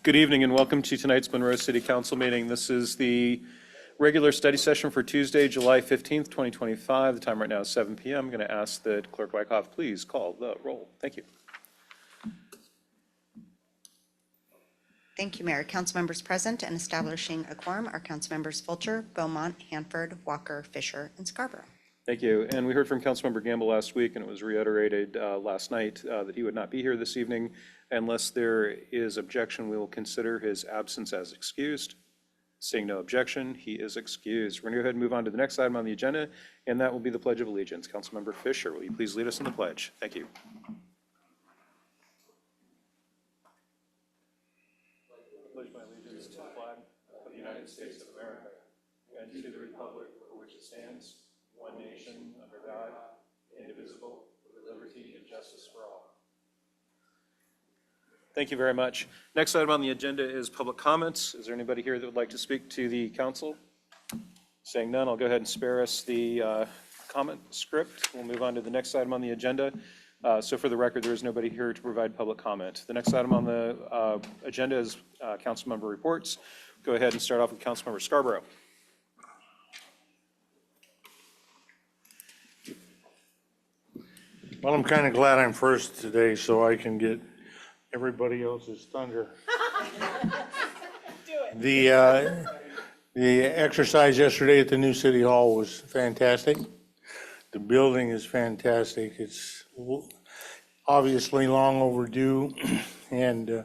Good evening and welcome to tonight's Monroe City Council meeting. This is the regular study session for Tuesday, July 15th, 2025. The time right now is 7 p.m. I'm going to ask that Clerk Wyckoff please call the roll. Thank you. Thank you, Mayor. Council members present and establishing a quorum are Council members Fulcher, Beaumont, Hanford, Walker, Fisher, and Scarborough. Thank you. And we heard from Councilmember Gamble last week, and it was reiterated last night that he would not be here this evening. Unless there is objection, we will consider his absence as excused. Seeing no objection, he is excused. We're going to go ahead and move on to the next item on the agenda, and that will be the Pledge of Allegiance. Councilmember Fisher, will you please lead us in the pledge? Thank you. I pledge my allegiance to the flag of the United States of America and to the republic for which it stands, one nation, under God, indivisible, with liberty and justice for all. Thank you very much. Next item on the agenda is public comments. Is there anybody here that would like to speak to the council? Saying none, I'll go ahead and spare us the comment script. We'll move on to the next item on the agenda. So for the record, there is nobody here to provide public comment. The next item on the agenda is council member reports. Go ahead and start off with Councilmember Scarborough. Well, I'm kind of glad I'm first today so I can get everybody else's thunder. The exercise yesterday at the new city hall was fantastic. The building is fantastic. It's obviously long overdue, and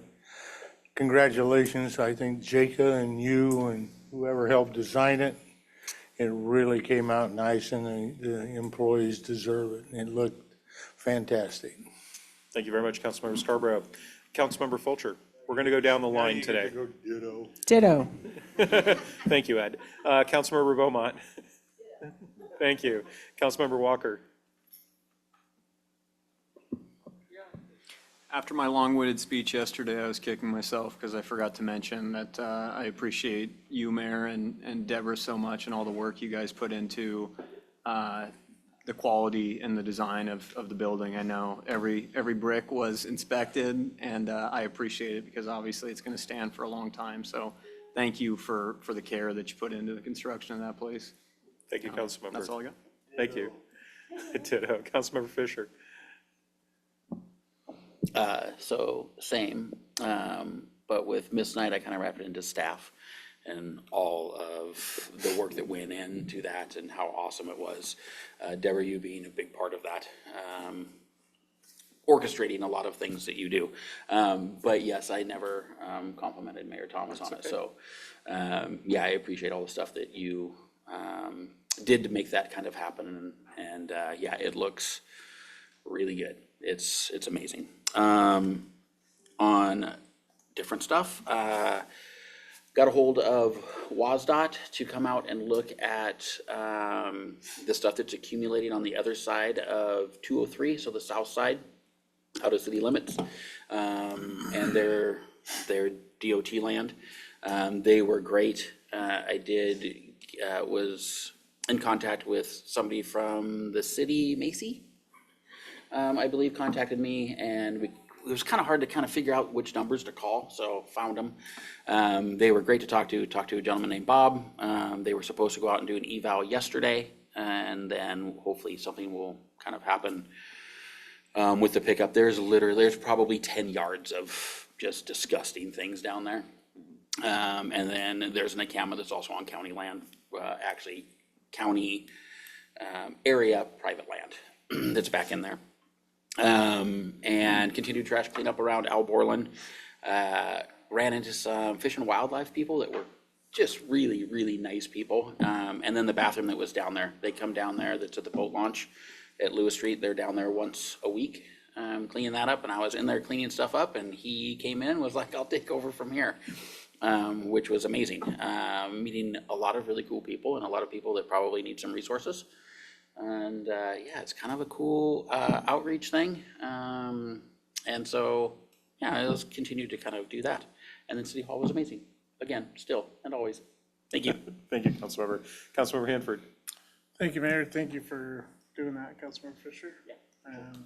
congratulations. I think Jacob and you and whoever helped design it, it really came out nice, and the employees deserve it. It looked fantastic. Thank you very much, Councilmember Scarborough. Councilmember Fulcher, we're going to go down the line today. Ditto. Thank you, Ed. Councilmember Beaumont. Thank you. Councilmember Walker. After my long-winded speech yesterday, I was kicking myself because I forgot to mention that I appreciate you, Mayor, and Deborah so much and all the work you guys put into the quality and the design of the building. I know every brick was inspected, and I appreciate it because obviously it's going to stand for a long time. So thank you for the care that you put into the construction of that place. Thank you, Councilmember. That's all I got. Thank you. Ditto. Councilmember Fisher. So same, but with Miss Knight, I kind of wrapped it into staff and all of the work that went into that and how awesome it was. Deborah, you being a big part of that, orchestrating a lot of things that you do. But yes, I never complimented Mayor Thomas on it. So yeah, I appreciate all the stuff that you did to make that kind of happen. And yeah, it looks really good. It's amazing. On different stuff, got a hold of WASDOT to come out and look at the stuff that's accumulating on the other side of 203, so the south side, out of city limits, and their DOT land. They were great. I was in contact with somebody from the city, Macy, I believe, contacted me, and it was kind of hard to kind of figure out which numbers to call, so found them. They were great to talk to. Talked to a gentleman named Bob. They were supposed to go out and do an eval yesterday, and then hopefully something will kind of happen with the pickup. There's probably 10 yards of just disgusting things down there. And then there's an Acama that's also on county land, actually county area, private land that's back in there. And continued trash cleanup around Al Borland. Ran into some fish and wildlife people that were just really, really nice people. And then the bathroom that was down there, they come down there, that's at the boat launch at Lewis Street. They're down there once a week, cleaning that up. And I was in there cleaning stuff up, and he came in and was like, I'll take over from here, which was amazing. Meeting a lot of really cool people and a lot of people that probably need some resources. And yeah, it's kind of a cool outreach thing. And so, yeah, I just continued to kind of do that. And then City Hall was amazing. Again, still, and always. Thank you. Thank you, Councilmember. Councilmember Hanford. Thank you, Mayor. Thank you for doing that, Councilmember Fisher. Yeah.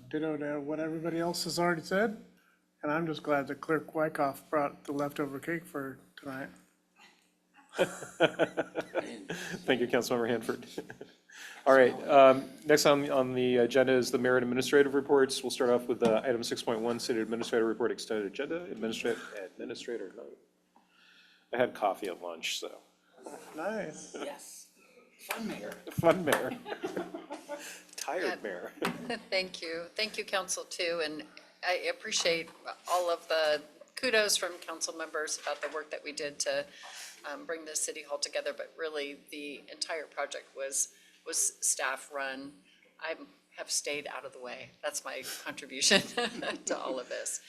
Ditto to what everybody else has already said. And I'm just glad that Clerk Wyckoff brought the leftover cake for tonight. Thank you, Councilmember Hanford. All right, next on the agenda is the mayor and administrative reports. We'll start off with item 6.1, city administrator report, extended agenda, administrator note. I had coffee at lunch, so. Nice. Yes. Fun mayor. Fun mayor. Tired mayor. Thank you. Thank you, council, too. And I appreciate all of the kudos from council members about the work that we did to bring the city hall together. But really, the entire project was staff run. I have stayed out of the way. That's my contribution to all of this.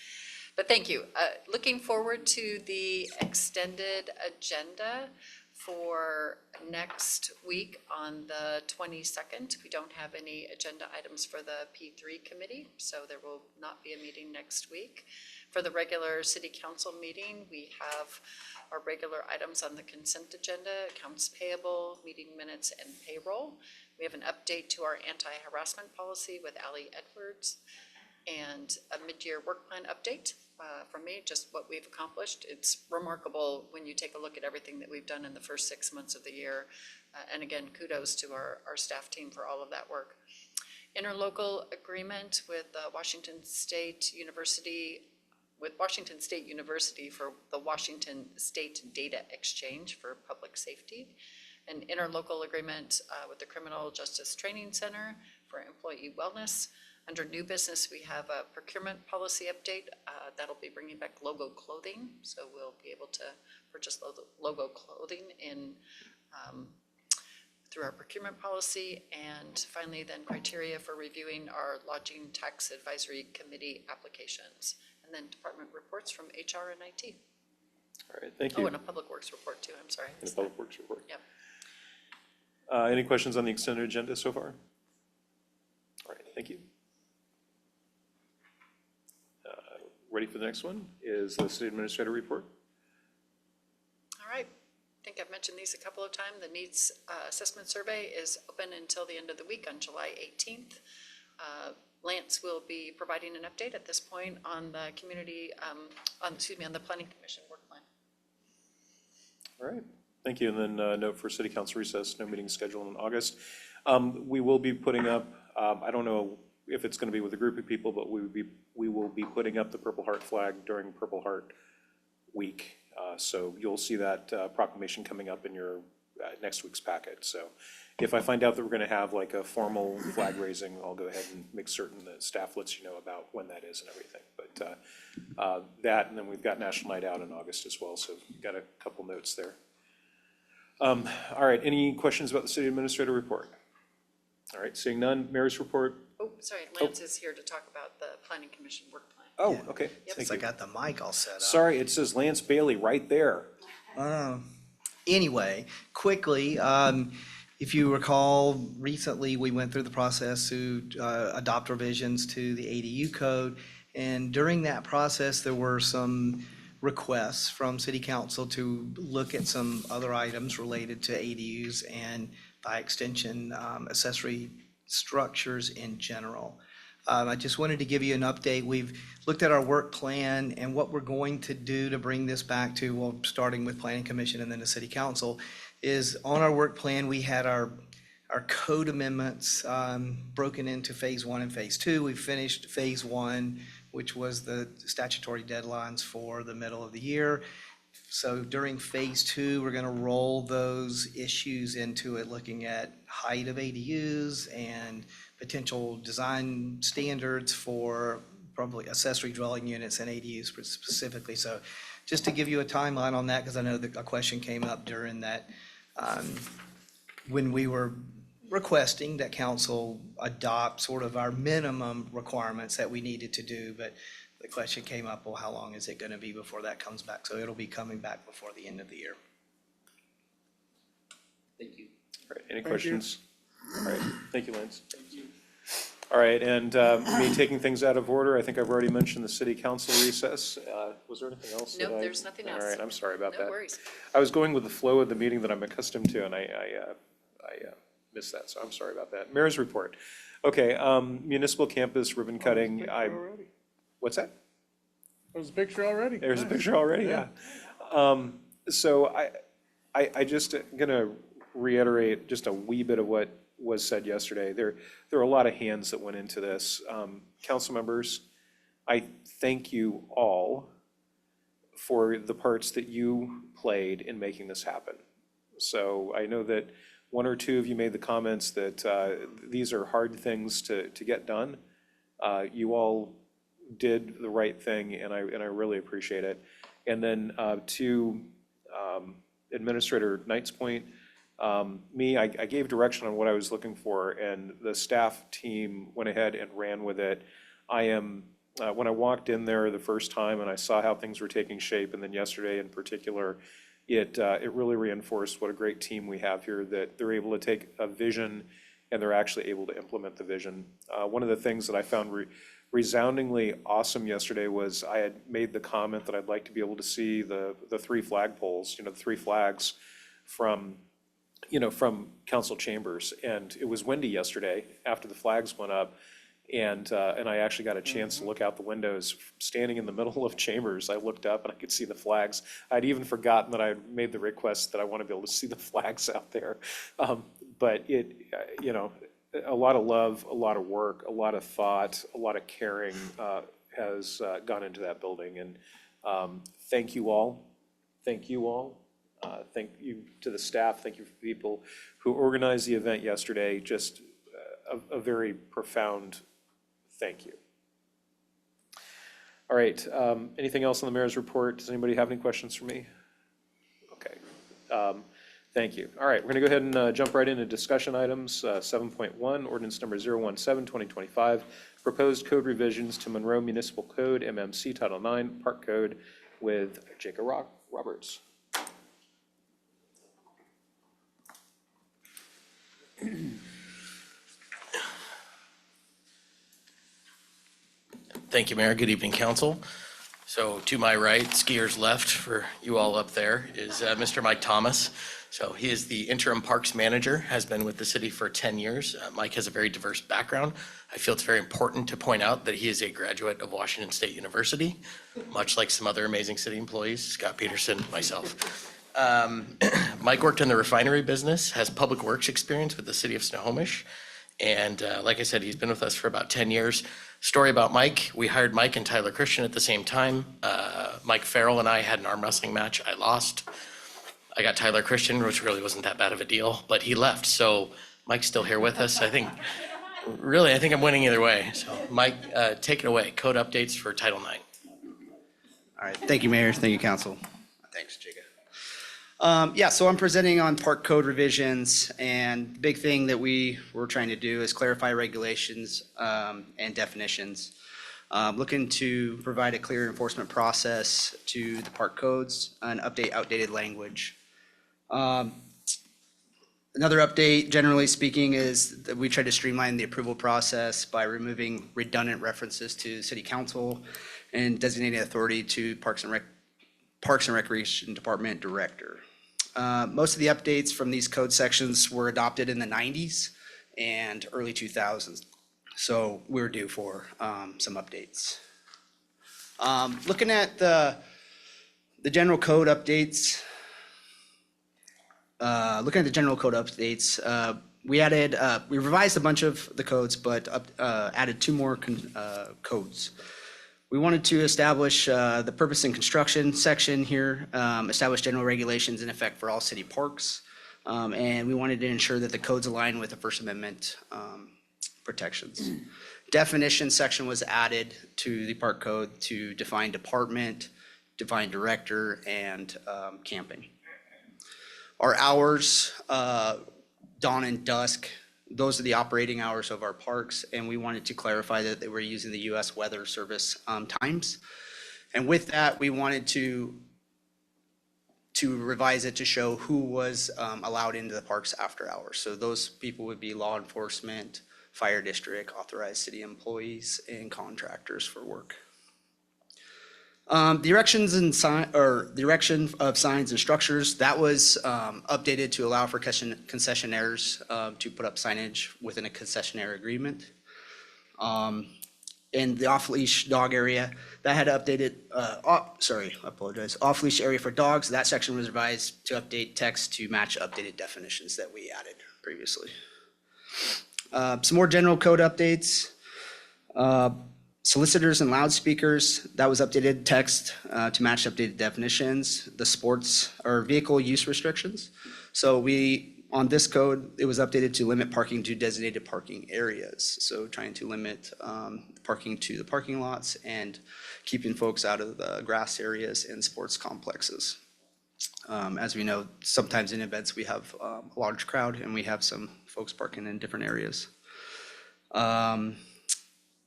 But thank you. Looking forward to the extended agenda for next week on the 22nd. We don't have any agenda items for the P3 committee, so there will not be a meeting next week. For the regular city council meeting, we have our regular items on the consent agenda, accounts payable, meeting minutes, and payroll. We have an update to our anti-harassment policy with Ally Edwards, and a mid-year work plan update from me, just what we've accomplished. It's remarkable when you take a look at everything that we've done in the first 6 months of the year. And again, kudos to our staff team for all of that work. Interlocal agreement with Washington State University for the Washington State Data Exchange for Public Safety. An interlocal agreement with the Criminal Justice Training Center for employee wellness. Under new business, we have a procurement policy update that'll be bringing back logo clothing. So we'll be able to purchase logo clothing through our procurement policy. And finally, then criteria for reviewing our lodging tax advisory committee applications. And then department reports from HR and IT. All right, thank Oh, you. and a public works report too, I'm sorry. And a public works report. Yep. Any questions on the extended agenda so far? All right, thank you. Ready for the next one is the city administrator report. All right, I think I've mentioned these a couple of times. The needs assessment survey is open until the end of the week on July 18th. Lance will be providing an update at this point on the community, on the planning commission work plan. All right, thank you. And then note for city council recess, no meeting scheduled in August. We will be putting up, I don't know if it's going to be with a group of people, but we will be putting up the Purple Heart flag during Purple Heart Week. So you'll see that proclamation coming up in your next week's packet. So if I find out that we're going to have like a formal flag raising, I'll go ahead and make certain that staff lets you know about when that is and everything. But that, and then we've got National Night Out in August as well. So we've got a couple notes there. All right, any questions about the city administrator report? All right, seeing none, mayor's report. Oh, sorry, Lance is here to talk about the planning commission work plan. Oh, okay, Yep. thank I you. got the mic all set up. Sorry, it says Lance Bailey right there. Anyway, quickly, if you recall, recently we went through the process to adopt revisions to the ADU code. And during that process, there were some requests from city council to look at some other items related to ADUs and by extension, accessory structures in general. I just wanted to give you an update. We've looked at our work plan and what we're going to do to bring this back to, well, starting with planning commission and then the city council, is on our work plan, we had our code amendments broken into phase 1 and phase 2. We finished phase 1, which was the statutory deadlines for the middle of the year. So during phase 2, we're gonna roll those issues into it, looking at height of ADUs and potential design standards for probably accessory dwelling units and ADUs specifically. So just to give you a timeline on that, because I know that a question came up during that, when we were requesting that council adopt sort of our minimum requirements that we needed to do, but the question came up, well, how long is it gonna be before that comes back? So it'll be coming back before the end of the year. Thank you. All right, any you. questions? All right, thank you, Lance. Thank you. All right, and me taking things out of order, I think I've already mentioned the city council recess. Was there anything else? Nope, that I- there's nothing else. All right, I'm sorry about that. No worries. I was going with the flow of the meeting that I'm accustomed to, and I missed that, so I'm sorry about that. Mayor's report. Okay, municipal campus ribbon cutting, what's that? There's a picture already. There's a Nice. picture already, yeah. So I just gonna reiterate just a wee bit of what was said yesterday. There are a lot of hands that went into this. Council members, I thank you all for the parts that you played in making this happen. So I know that one or two of you made the comments that these are hard things to get done. You all did the right thing, and I really appreciate it. And then to Administrator Knight's point, I gave direction on what I was looking for, and the staff team went ahead and ran with it. When I walked in there the first time and I saw how things were taking shape, and then yesterday in particular, it really reinforced what a great team we have here, that they're able to take a vision and they're actually able to implement the vision. One of the things that I found resoundingly awesome yesterday was I had made the comment that I'd like to be able to see the three flagpoles, the three flags from council chambers. And it was windy yesterday after the flags went up. And I actually got a chance to look out the windows, standing in the middle of chambers. I looked up and I could see the flags. I'd even forgotten that I had made the request that I want to be able to see the flags out there. But a lot of love, a lot of work, a lot of thought, a lot of caring has gone into that building. And thank you all. Thank you all. Thank you to the staff. Thank you for the people who organized the event yesterday. Just a very profound thank you. All right, anything else on the mayor's report? Does anybody have any questions for me? Okay, thank you. All right, we're gonna go ahead and jump right into discussion items. 7.1, ordinance number 017-2025, proposed code revisions to Monroe Municipal Code, MMC Title IX, Park Code, with Jacob Roberts. Thank you, Mayor. Good evening, council. So to my right, skiers left for you all up there, is Mr. Mike Thomas. So he is the interim parks manager, has been with the city for 10 years. Mike has a very diverse background. I feel it's very important to point out that he is a graduate of Washington State University, much like some other amazing city employees, Scott Peterson, myself. Mike worked in the refinery business, has public works experience with the city of Snohomish. And like I said, he's been with us for about 10 years. Story about Mike, we hired Mike and Tyler Christian at the same time. Mike Farrell and I had an arm wrestling match. I lost. I got Tyler Christian, which really wasn't that bad of a deal, but he left. So Mike's still here with us. I think I'm winning either way. So Mike, take it away. Code updates for Title IX. All right, thank you, Mayor. Thank you, council. Thanks, Jacob. So I'm presenting on park code revisions, and the big thing that we were trying to do is clarify regulations and definitions. Looking to provide a clear enforcement process to the park codes and update outdated language. Another update, generally speaking, is that we try to streamline the approval process by removing redundant references to city council and designating authority to Parks and Recreation Department Director. Most of the updates from these code sections were adopted in the 90s and early 2000s. So we're due for some updates. Looking at the general code updates, we revised a bunch of the codes, but added two more codes. We wanted to establish the purpose and construction section here, establish general regulations in effect for all city parks. And we wanted to ensure that the codes align with the First Amendment protections. Definition section was added to the park code to define department, define director, and camping. Our hours, dawn and dusk, those are the operating hours of our parks, and we wanted to clarify that they were using the U.S. Weather Service times. And with that, we wanted to revise it to show who was allowed into the parks after hours. So those people would be law enforcement, fire district, authorized city employees, and contractors for work. The erection of signs and structures, that was updated to allow for concessionaires to put up signage within a concessionaire agreement. in the off-leash dog area, that had updated, I apologize, off-leash area for dogs, that section was revised to update text to match updated definitions that we added previously. Some more general code updates. Solicitors and loudspeakers, that was updated text to match updated definitions. The sports or vehicle use restrictions. So on this code, it was updated to limit parking to designated parking areas. So trying to limit parking to the parking lots and keeping folks out of the grass areas and sports complexes. As we know, sometimes in events we have a large crowd and we have some folks parking in different areas.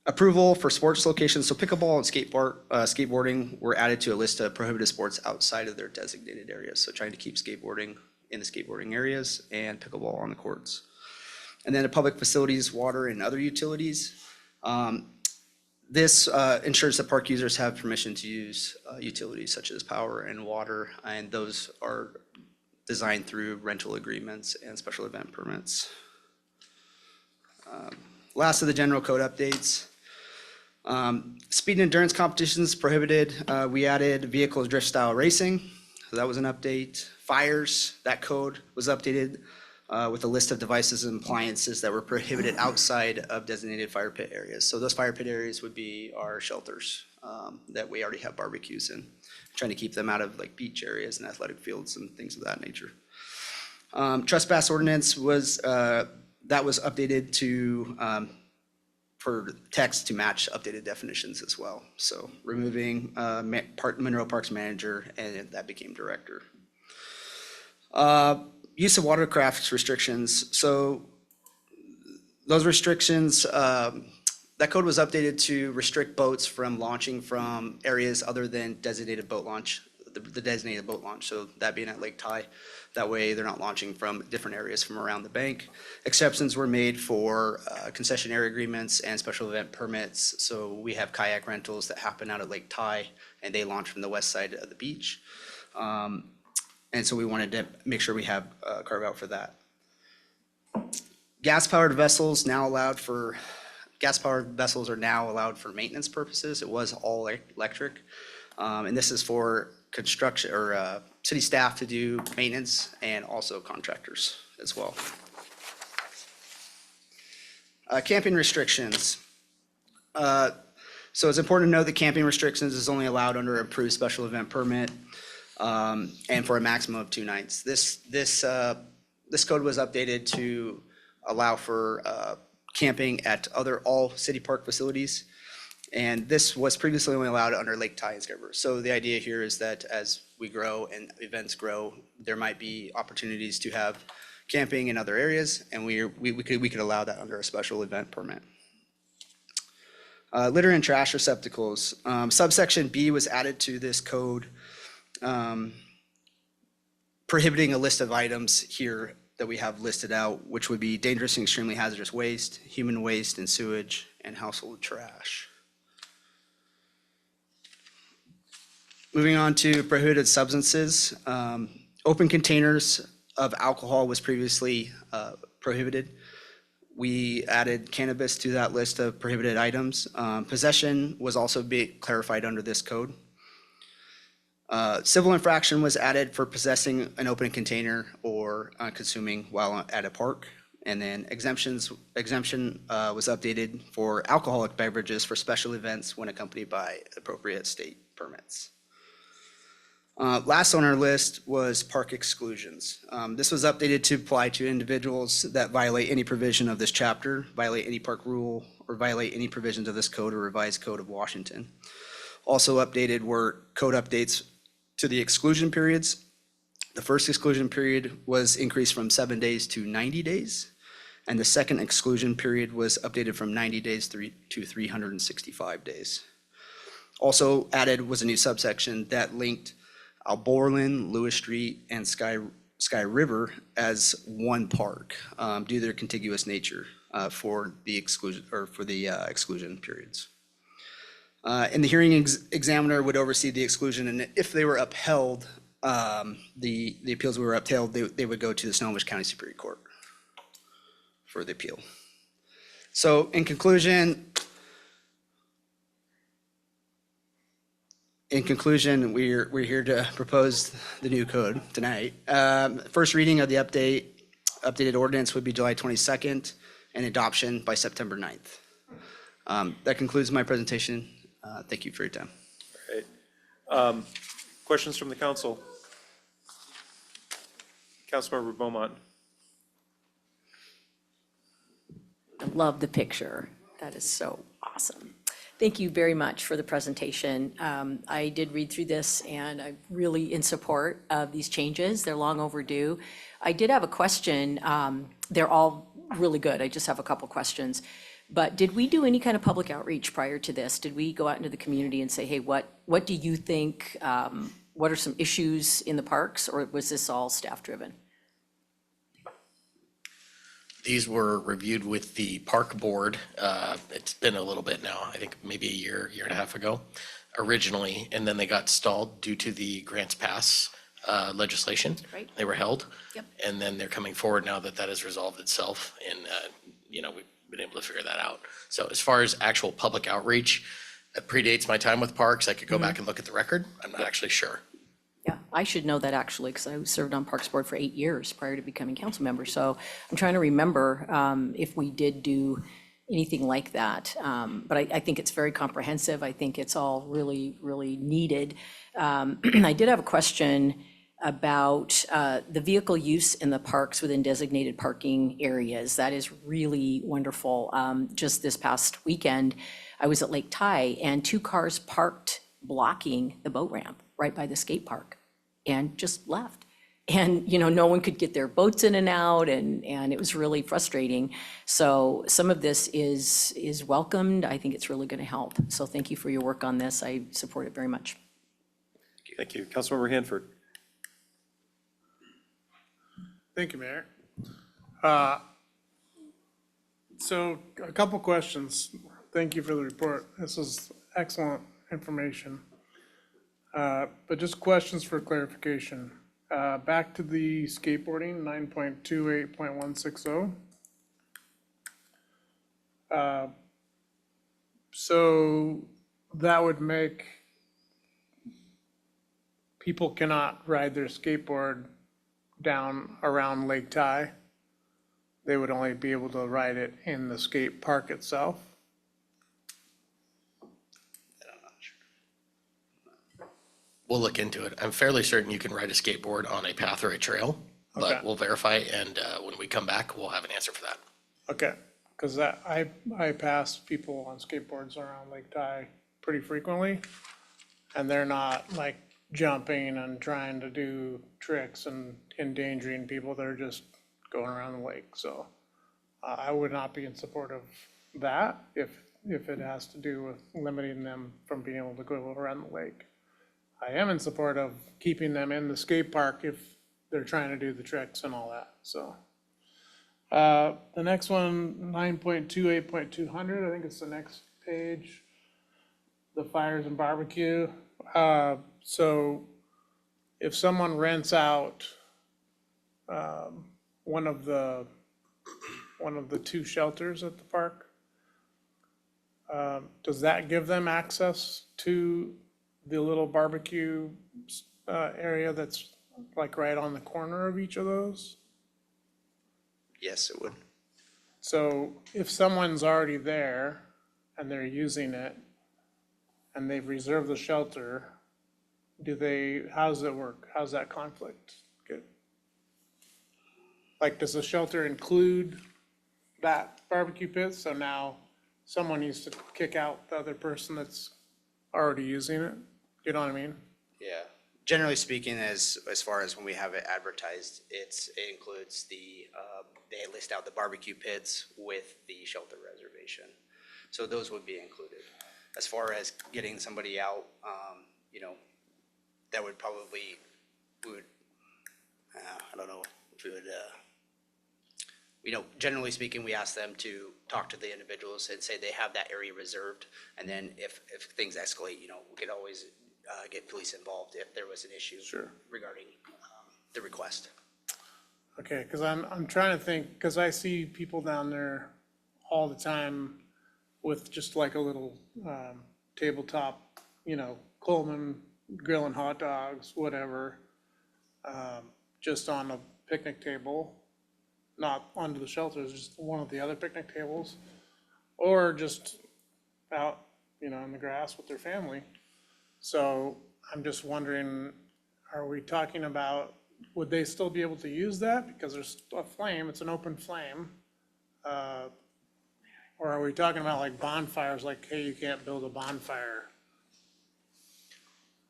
Approval for sports locations, so pickleball and skateboarding were added to a list of prohibited sports outside of their designated areas. So trying to keep skateboarding in the skateboarding areas and pickleball on the courts. And then the public facilities, water and other utilities. This ensures that park users have permission to use utilities such as power and water, and those are designed through rental agreements and special event permits. Last of the general code updates. Speed and endurance competitions prohibited. We added vehicles drift style racing. So that was an update. Fires, that code was updated with a list of devices and appliances that were prohibited outside of designated fire pit areas. So those fire pit areas would be our shelters that we already have barbecues in. Trying to keep them out of like beach areas and athletic fields and things of that nature. Trespass ordinance was, that was updated to for text to match updated definitions as well. So removing Mineral Parks Manager, and that became Director. Use of watercraft restrictions. So those restrictions, that code was updated to restrict boats from launching from areas other than designated boat launch, the designated boat launch. So that being at Lake Ty. That way they're not launching from different areas from around the bank. Exceptions were made for concessionary agreements and special event permits. So we have kayak rentals that happen out at Lake Ty and they launch from the west side of the beach. And so we wanted to make sure we have a carve out for that. Gas-powered vessels are now allowed for maintenance purposes. It was all electric. And this is for construction or city staff to do maintenance and also contractors as well. Camping restrictions. So it's important to note that camping restrictions is only allowed under approved special event permit and for a maximum of 2 nights. This code was updated to allow for camping at all city park facilities. And this was previously only allowed under Lake Ty and Scarborough. So the idea here is that as we grow and events grow, there might be opportunities to have camping in other areas, and we could allow that under a special event permit. Litter and trash receptacles. Subsection B was added to this code, prohibiting a list of items here that we have listed out, which would be dangerous and extremely hazardous waste, human waste and sewage, and household trash. Moving on to prohibited substances. Open containers of alcohol was previously prohibited. We added cannabis to that list of prohibited items. Possession was also clarified under this code. Civil infraction was added for possessing an open container or consuming while at a park. And then exemption was updated for alcoholic beverages for special events when accompanied by appropriate state permits. Last on our list was park exclusions. This was updated to apply to individuals that violate any provision of this chapter, violate any park rule, or violate any provisions of this code or revised code of Washington. Also updated were code updates to the exclusion periods. The first exclusion period was increased from 7 days to 90 days. And the second exclusion period was updated from 90 days to 365 days. Also added was a new subsection that linked Alborland, Lewis Street, and Sky River as one park due to their contiguous nature for the exclusion periods. And the hearing examiner would oversee the exclusion, and if they were upheld, the appeals were upheld, they would go to the Snohomish County Superior Court for the appeal. So in conclusion, In conclusion, we're here to propose the new code tonight. First reading of the updated ordinance would be July 22nd, and adoption by September 9th. That concludes my presentation. Thank you for your time. Right. Questions from the council? Councilmember Beaumont. I love the picture. That is so awesome. Thank you very much for the presentation. I did read through this and I'm really in support of these changes. They're long overdue. I did have a question. They're all really good. I just have a couple questions. But did we do any kind of public outreach prior to this? Did we go out into the community and say, hey, what do you think? What are some issues in the parks, or was this all staff driven? These were reviewed with the park board. It's been a little bit now, I think maybe a year and a half ago originally, and then they got stalled due to the grants pass legislation. Right. They were held. Yep. And then they're coming forward now that that has resolved itself, and we've been able to figure that out. So as far as actual public outreach, it predates my time with parks. I could go back and look at the record. I'm not actually sure. Yeah, I should know that actually, because I served on Parks Board for 8 years prior to becoming council member. So I'm trying to remember if we did do anything like that. But I think it's very comprehensive. I think it's all really, really needed. I did have a question about the vehicle use in the parks within designated parking areas. That is really wonderful. Just this past weekend, I was at Lake Ty and 2 cars parked blocking the boat ramp right by the skate park and just left. And, no one could get their boats in and out, and it was really frustrating. So some of this is welcomed. I think it's really going to help. So thank you for your work on this. I support it very much. Thank you. Councilmember Hanford. Thank you, Mayor. So a couple questions. Thank you for the report. This is excellent information. But just questions for clarification. Back to the skateboarding, 9.28.160. So that would make people cannot ride their skateboard down around Lake Ty. They would only be able to ride it in the skate park itself. We'll look into it. I'm fairly certain you can ride a skateboard on a path or a trail, but Okay. we'll verify, and when we come back, we'll have an answer for that. Okay, because I pass people on skateboards around Lake Ty pretty frequently, and they're not like jumping and trying to do tricks and endangering people. They're just going around the lake. So I would not be in support of that if it has to do with limiting them from being able to go around the lake. I am in support of keeping them in the skate park if they're trying to do the tricks and all that, so. The next one, 9.28.200, I think it's the next page. The fires and barbecue. So if someone rents out one of the 2 shelters at the park, does that give them access to the little barbecue area that's like right on the corner of each of those? Yes, it would. So if someone's already there and they're using it and they've reserved the shelter, how does it work? How's that conflict? Good. Like, does the shelter include that barbecue pit? So now someone needs to kick out the other person that's already using it? You know what I mean? Yeah. Generally speaking, as far as when we have it advertised, it includes they list out the barbecue pits with the shelter reservation. So those would be included. As far as getting somebody out, that would probably, I don't know if we would, generally speaking, we ask them to talk to the individuals and say they have that area reserved. And then if things escalate, we could always get police involved if there was an issue regarding the request. Okay, because I'm trying to think, because I see people down there all the time with just like a little tabletop, Pullman grilling hot dogs, whatever, just on a picnic table, not onto the shelters, just one of the other picnic tables, or just out, in the grass with their family. So I'm just wondering, are we talking about, would they still be able to use that? Because there's a flame, it's an open flame. Or are we talking about like bonfires, like, hey, you can't build a bonfire?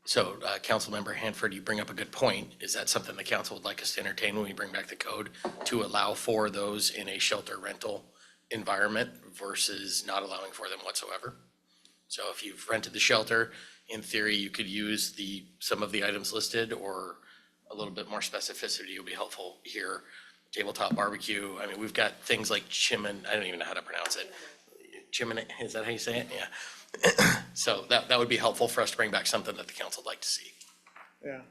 So, Councilmember Hanford, you bring up a good point. Is that something the council would like us to entertain when we bring back the code to allow for those in a shelter rental environment versus not allowing for them whatsoever? So if you've rented the shelter, in theory, you could use some of the items listed, or a little bit more specificity would be helpful here. Tabletop barbecue, I mean, we've got things like I don't even know how to pronounce it. Chimney, is that how you say it? Yeah. So that would be helpful for us to bring back something that the council would like to see. Yeah,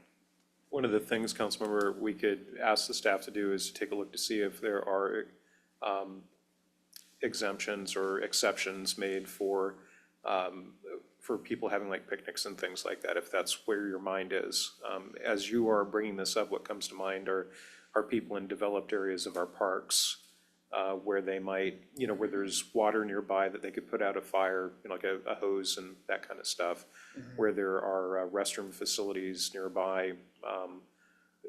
One of the things, Councilmember, we could ask the staff to do is to take a look to see if there are exemptions or exceptions made for people having like picnics and things like that, if that's where your mind is. As you are bringing this up, what comes to mind are people in developed areas of our parks where they might, where there's water nearby that they could put out a fire, like a hose and that kind of stuff, where there are restroom facilities nearby,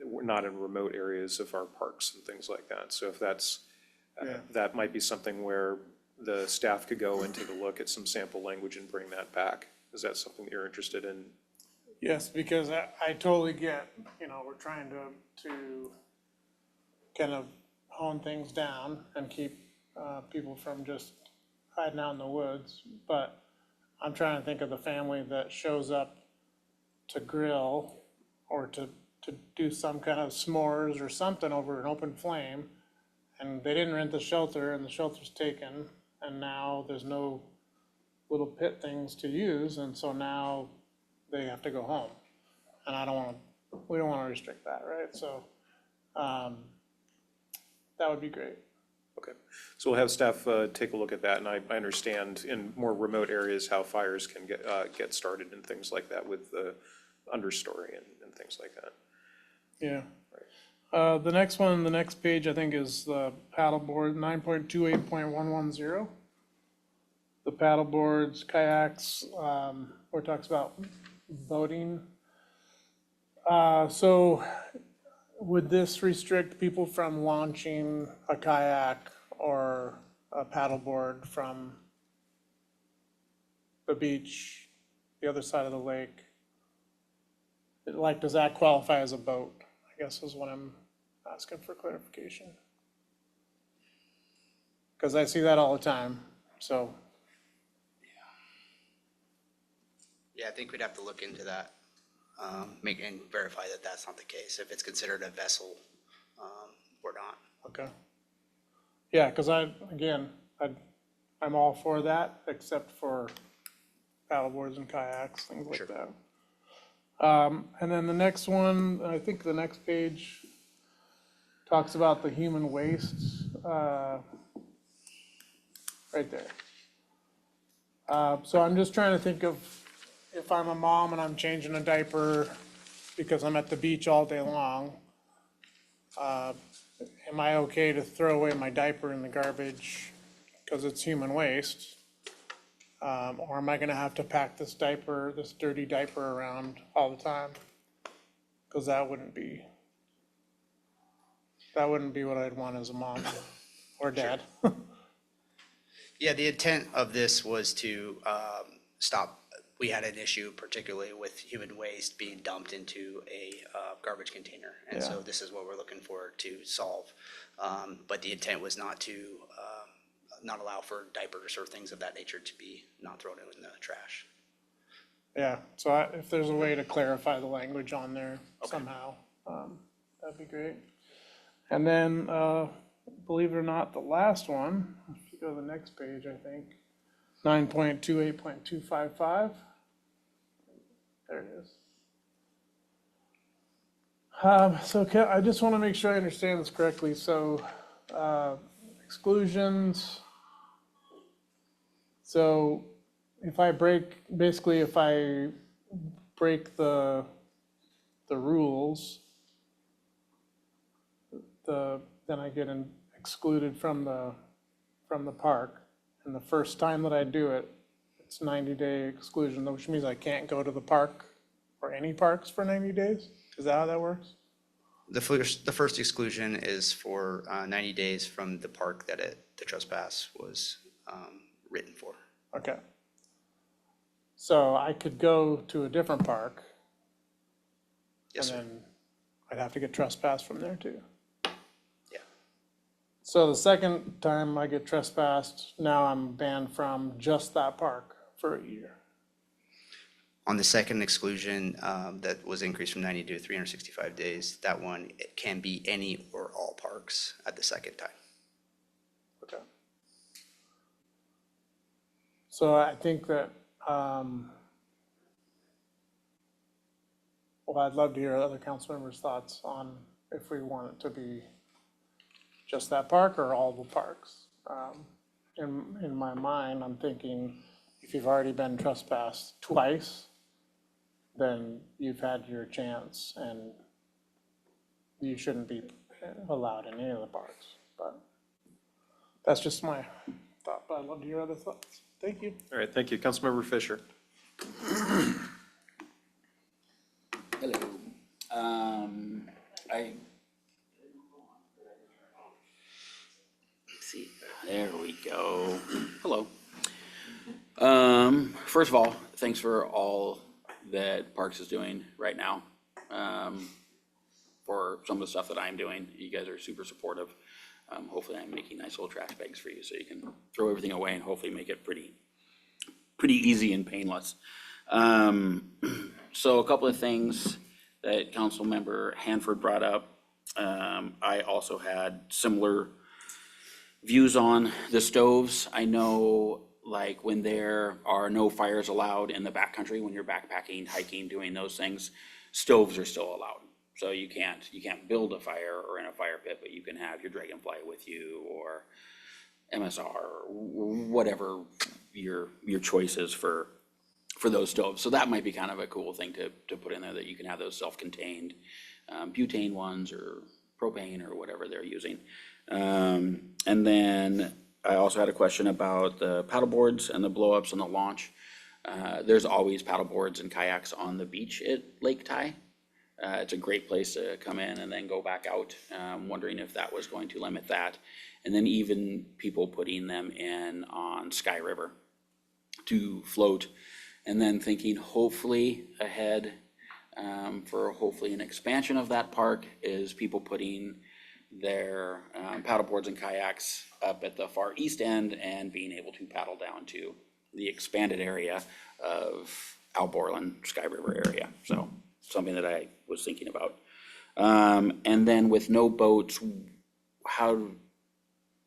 not in remote areas of our parks and things like that. So if that's, that might be something where the staff could go and take a look at some sample language and bring that back. Is that something that you're interested in? yes, because I totally get, we're trying to kind of hone things down and keep people from just hiding out in the woods. But I'm trying to think of the family that shows up to grill or to do some kind of s'mores or something over an open flame, and they didn't rent the shelter and the shelter's taken, and now there's no little pit things to use, and so now they have to go home. And we don't want to restrict that, right? So that would be great. Okay, so we'll have staff take a look at that, and I understand in more remote areas how fires can get started and things like that with the understory and things like that. Yeah. The next one, the next page, I think, is the paddleboard, 9.28.110. The paddleboards, kayaks, where it talks about boating. So would this restrict people from launching a kayak or a paddleboard from the beach, the other side of the lake? Like, does that qualify as a boat, I guess is what I'm asking for clarification. Because I see that all the time, so. Yeah, I think we'd have to look into that, and verify that that's not the case, if it's considered a vessel or not. Okay. Yeah, because I'm all for that, except for paddleboards and kayaks, things like that. And then the next one, I think the next page talks about the human waste, right there. So I'm just trying to think of, if I'm a mom and I'm changing a diaper because I'm at the beach all day long, am I okay to throw away my diaper in the garbage because it's human waste? Or am I gonna have to pack this dirty diaper around all the time? Because that wouldn't be what I'd want as a mom or dad. Yeah, the intent of this was to stop, we had an issue particularly with human waste being dumped into a garbage container. And so this is what we're looking for to solve. But the intent was not to not allow for diapers or things of that nature to be not thrown in the trash. Yeah, so if there's a way to clarify the language on there somehow, that'd be great. And then, believe it or not, the last one, if you go to the next page, I think, 9.28.255. There it is. So I just want to make sure I understand this correctly. So exclusions. So if I break the rules, then I get excluded from the park. And the first time that I do it, it's 90-day exclusion, which means I can't go to the park or any parks for 90 days? Is that how that works? The first exclusion is for 90 days from the park that the trespass was written for. Okay. So I could go to a different park. Yes, And sir. then I'd have to get trespassed from there too. Yeah. So the second time I get trespassed, now I'm banned from just that park for a year. On the second exclusion that was increased from 90 to 365 days, that one, it can be any or all parks at the second time. Okay. So I think that, well, I'd love to hear other council members' thoughts on if we want it to be just that park or all the parks. In my mind, I'm thinking if you've already been trespassed twice, then you've had your chance and you shouldn't be allowed in any of the parks. But that's just my thought, but I'd love to hear other thoughts. Thank you. All right, thank you. Councilmember Fisher. Hello. Let's see, there we go. Hello. First of all, thanks for all that Parks is doing right now. For some of the stuff that I'm doing, you guys are super supportive. Hopefully I'm making nice little trash bags for you so you can throw everything away and hopefully make it pretty easy and painless. So a couple of things that Councilmember Hanford brought up. I also had similar views on the stoves. I know like when there are no fires allowed in the backcountry, when you're backpacking, hiking, doing those things, stoves are still allowed. So you can't build a fire or in a fire pit, but you can have your Dragonfly with you or MSR or whatever your choice is for those stoves. So that might be kind of a cool thing to put in there, that you can have those self-contained butane ones or propane or whatever they're using. And then I also had a question about the paddle boards and the blow-ups and the launch. There's always paddle boards and kayaks on the beach at Lake Ty. It's a great place to come in and then go back out. Wondering if that was going to limit that. And then even people putting them in on Sky River to float. And then thinking hopefully ahead for hopefully an expansion of that park is people putting their paddle boards and kayaks up at the far east end and being able to paddle down to the expanded area of Alborland, Sky River area. So something that I was thinking about. And then with no boats, how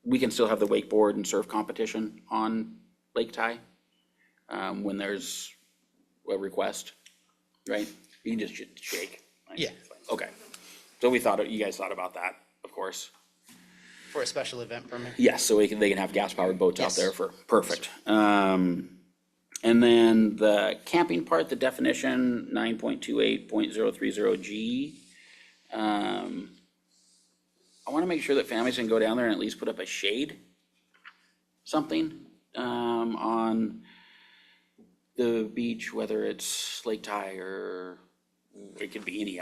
we can still have the wakeboard and surf competition on Lake Ty when there's a request, right? You can just shake. Yeah. Okay. So you guys thought about that, of course. For a special event permit? Yes, so they can have gas-powered boats out Yes. there for, perfect. And then the camping part, the definition, 9.28.030G. I want to make sure that families can go down there and at least put up a shade, something, on the beach, whether it's Lake Ty or it could be any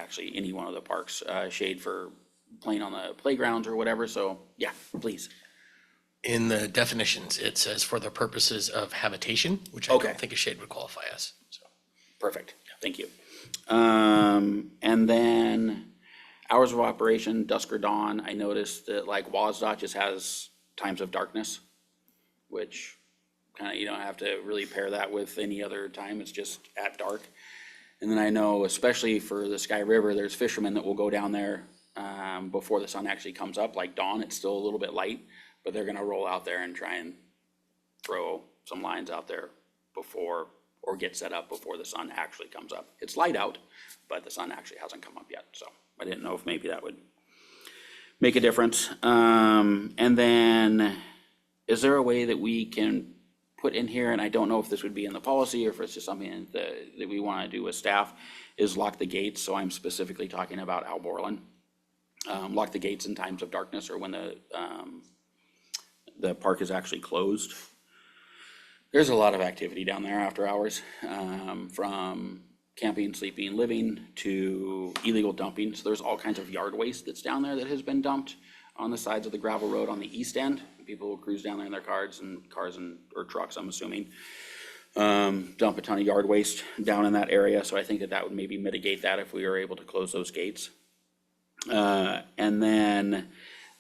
one of the parks, shade for playing on the playgrounds or whatever. So yeah, please. In the definitions, it says for the purposes of habitation, which I Okay. don't think a shade would qualify as, so. Perfect, thank you. And then hours of operation, dusk or dawn. I noticed that like WASDOT just has times of darkness, which kind of, you don't have to really pair that with any other time. It's just at dark. And then I know, especially for the Sky River, there's fishermen that will go down there before the sun actually comes up. Like dawn, it's still a little bit light, but they're gonna roll out there and try and throw some lines out there before, or get set up before the sun actually comes up. It's light out, but the sun actually hasn't come up yet. So I didn't know if maybe that would make a difference. And then, is there a way that we can put in here, and I don't know if this would be in the policy or if it's just something that we want to do with staff, is lock the gates. So I'm specifically talking about Al Borland. Lock the gates in times of darkness or when the park is actually closed. There's a lot of activity down there after hours, from camping, sleeping, living to illegal dumping. So there's all kinds of yard waste that's down there that has been dumped on the sides of the gravel road on the east end. People will cruise down there in their cars or trucks, I'm assuming, dump a ton of yard waste down in that area. So I think that would maybe mitigate that if we were able to close those gates. And then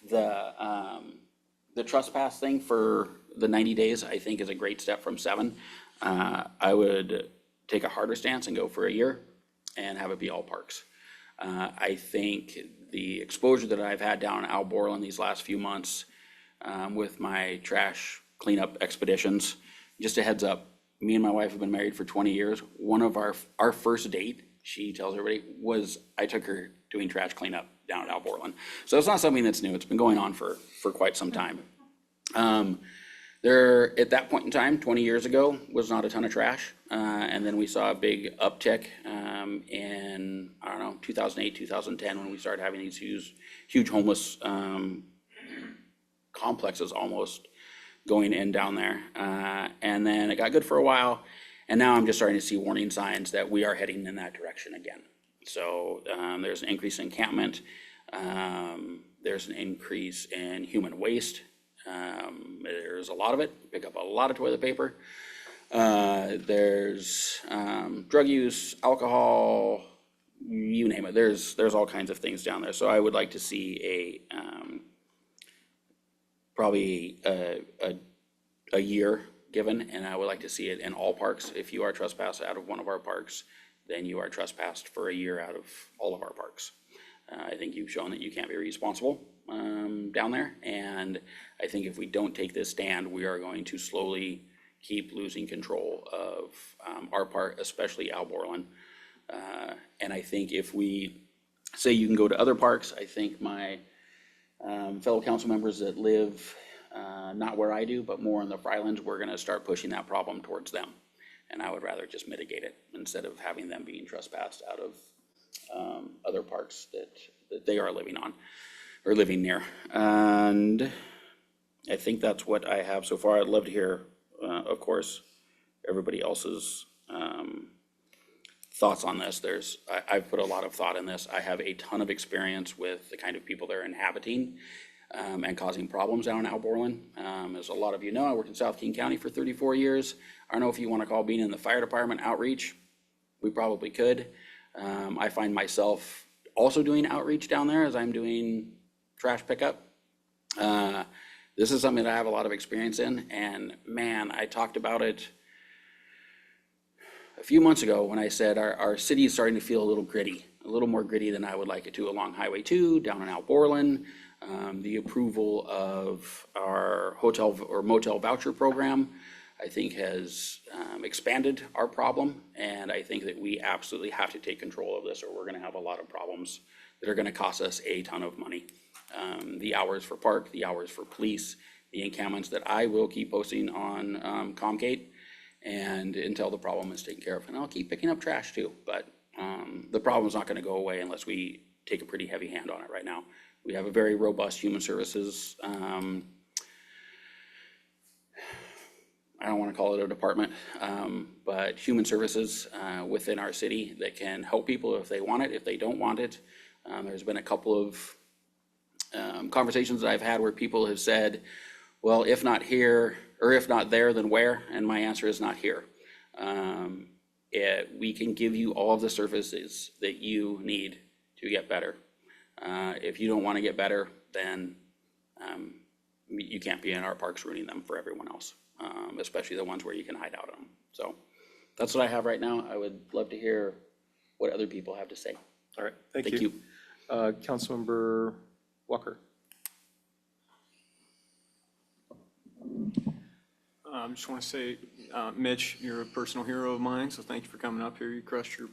the trespass thing for the 90 days, I think is a great step from 7. I would take a harder stance and go for a year and have it be all parks. I think the exposure that I've had down in Al Borland these last few months with my trash cleanup expeditions, just a heads up, me and my wife have been married for 20 years. One of our first date, she tells everybody, was I took her doing trash cleanup down at Al Borland. So it's not something that's new. It's been going on for quite some time. There, at that point in time, 20 years ago, was not a ton of trash. And then we saw a big uptick in, I don't know, 2008, 2010, when we started having these huge homeless complexes almost going in down there. And then it got good for a while. And now I'm just starting to see warning signs that we are heading in that direction again. So there's an increase in encampment. There's an increase in human waste. There's a lot of it. Pick up a lot of toilet paper. There's drug use, alcohol, you name it. There's all kinds of things down there. So I would like to see probably a year given, and I would like to see it in all parks. If you are trespassed out of one of our parks, then you are trespassed for a year out of all of our parks. I think you've shown that you can't be responsible down there, and I think if we don't take this stand, we are going to slowly keep losing control of our park, especially Al Borland. And I think if we say you can go to other parks, I think my fellow council members that live not where I do, but more in the Frylands, we're going to start pushing that problem towards them. And I would rather just mitigate it instead of having them being trespassed out of other parks that they are living on or living near. And I think that's what I have so far. I'd love to hear, of course, everybody else's thoughts on this. I've put a lot of thought in this. I have a ton of experience with the kind of people they're inhabiting and causing problems down in Al Borland. As a lot of you know, I worked in South King County for 34 years. I don't know if you want to call being in the fire department outreach. We probably could. I find myself also doing outreach down there as I'm doing trash pickup. This is something that I have a lot of experience in, and man, I talked about it a few months ago when I said our city is starting to feel a little gritty, a little more gritty than I would like it to along Highway 2, down in Al Borland. The approval of our hotel or motel voucher program, I think, has expanded our problem, and I think that we absolutely have to take control of this, or we're going to have a lot of problems that are going to cost us a ton of money. The hours for park, the hours for police, the encampments that I will keep posting on Comgate, and until the problem is taken care of. And I'll keep picking up trash too, but the problem's not going to go away unless we take a pretty heavy hand on it right now. We have a very robust human services, I don't want to call it a department, but human services within our city that can help people if they want it, if they don't want it. There's been a couple of conversations that I've had where people have said, well, if not here, or if not there, then where? And my answer is not here. We can give you all of the services that you need to get better. If you don't want to get better, then you can't be in our parks ruining them for everyone else, especially the ones where you can hide out on them. So that's what I have right now. I would love to hear what other people have to say. All right, thank you. Councilmember Walker. Just want to say, Mitch, you're a personal hero of mine, so thank you for coming up here. You crushed your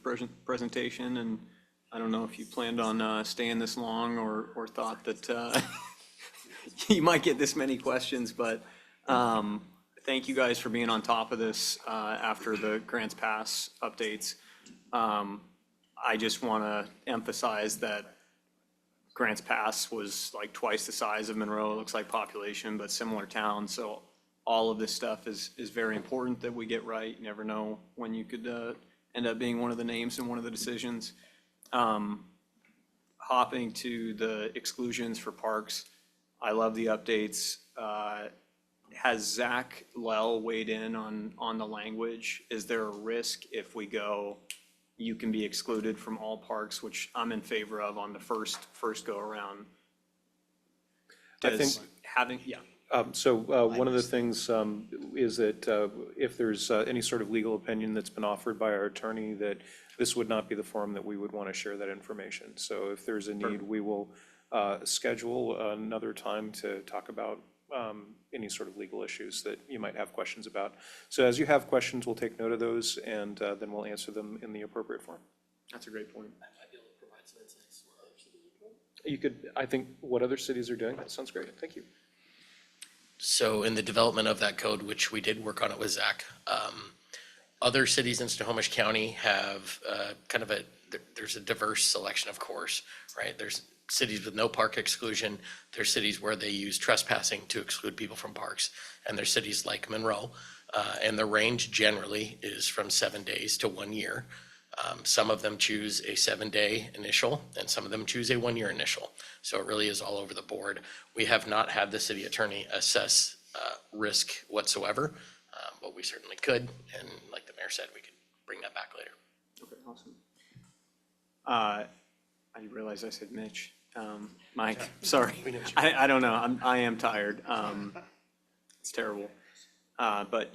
presentation, and I don't know if you planned on staying this long or thought that you might get this many questions, but thank thank you guys for being on top of this after the Grants Pass updates. I just want to emphasize that Grants Pass was like twice the size of Monroe, it looks like population, but similar town. So all of this stuff is very important that we get right. You never know when you could end up being one of the names in one of the decisions. Hopping to the exclusions for parks, I love the updates. Has Zach Lell weighed in on the language? Is there a risk if we go, you can be excluded from all parks, which I'm in favor of on the first go around? I think- One of the things is that if there's any sort of legal opinion that's been offered by our attorney, that this would not be the forum that we would want to share that information. So if there's a need, we will schedule another time to talk about any sort of legal issues that you might have questions about. So as you have questions, we'll take note of those, and then we'll answer them in the appropriate form. That's a great point. You could, I think, what other cities are doing, that sounds great. Thank you. So in the development of that code, which we did work on it with Zach, other cities in Snohomish County have there's a diverse selection, of course, right? There's cities with no park exclusion. There's cities where they use trespassing to exclude people from parks. And there's cities like Monroe. And the range generally is from 7 days to 1 year. Some of them choose a 7-day initial and some of them choose a 1-year initial. So it really is all over the board. We have not had the city attorney assess risk whatsoever, but we certainly could. And like the mayor said, we could bring that back later. Okay, awesome. I didn't realize I said Mitch. Mike, sorry. I don't know. I am tired. It's terrible. But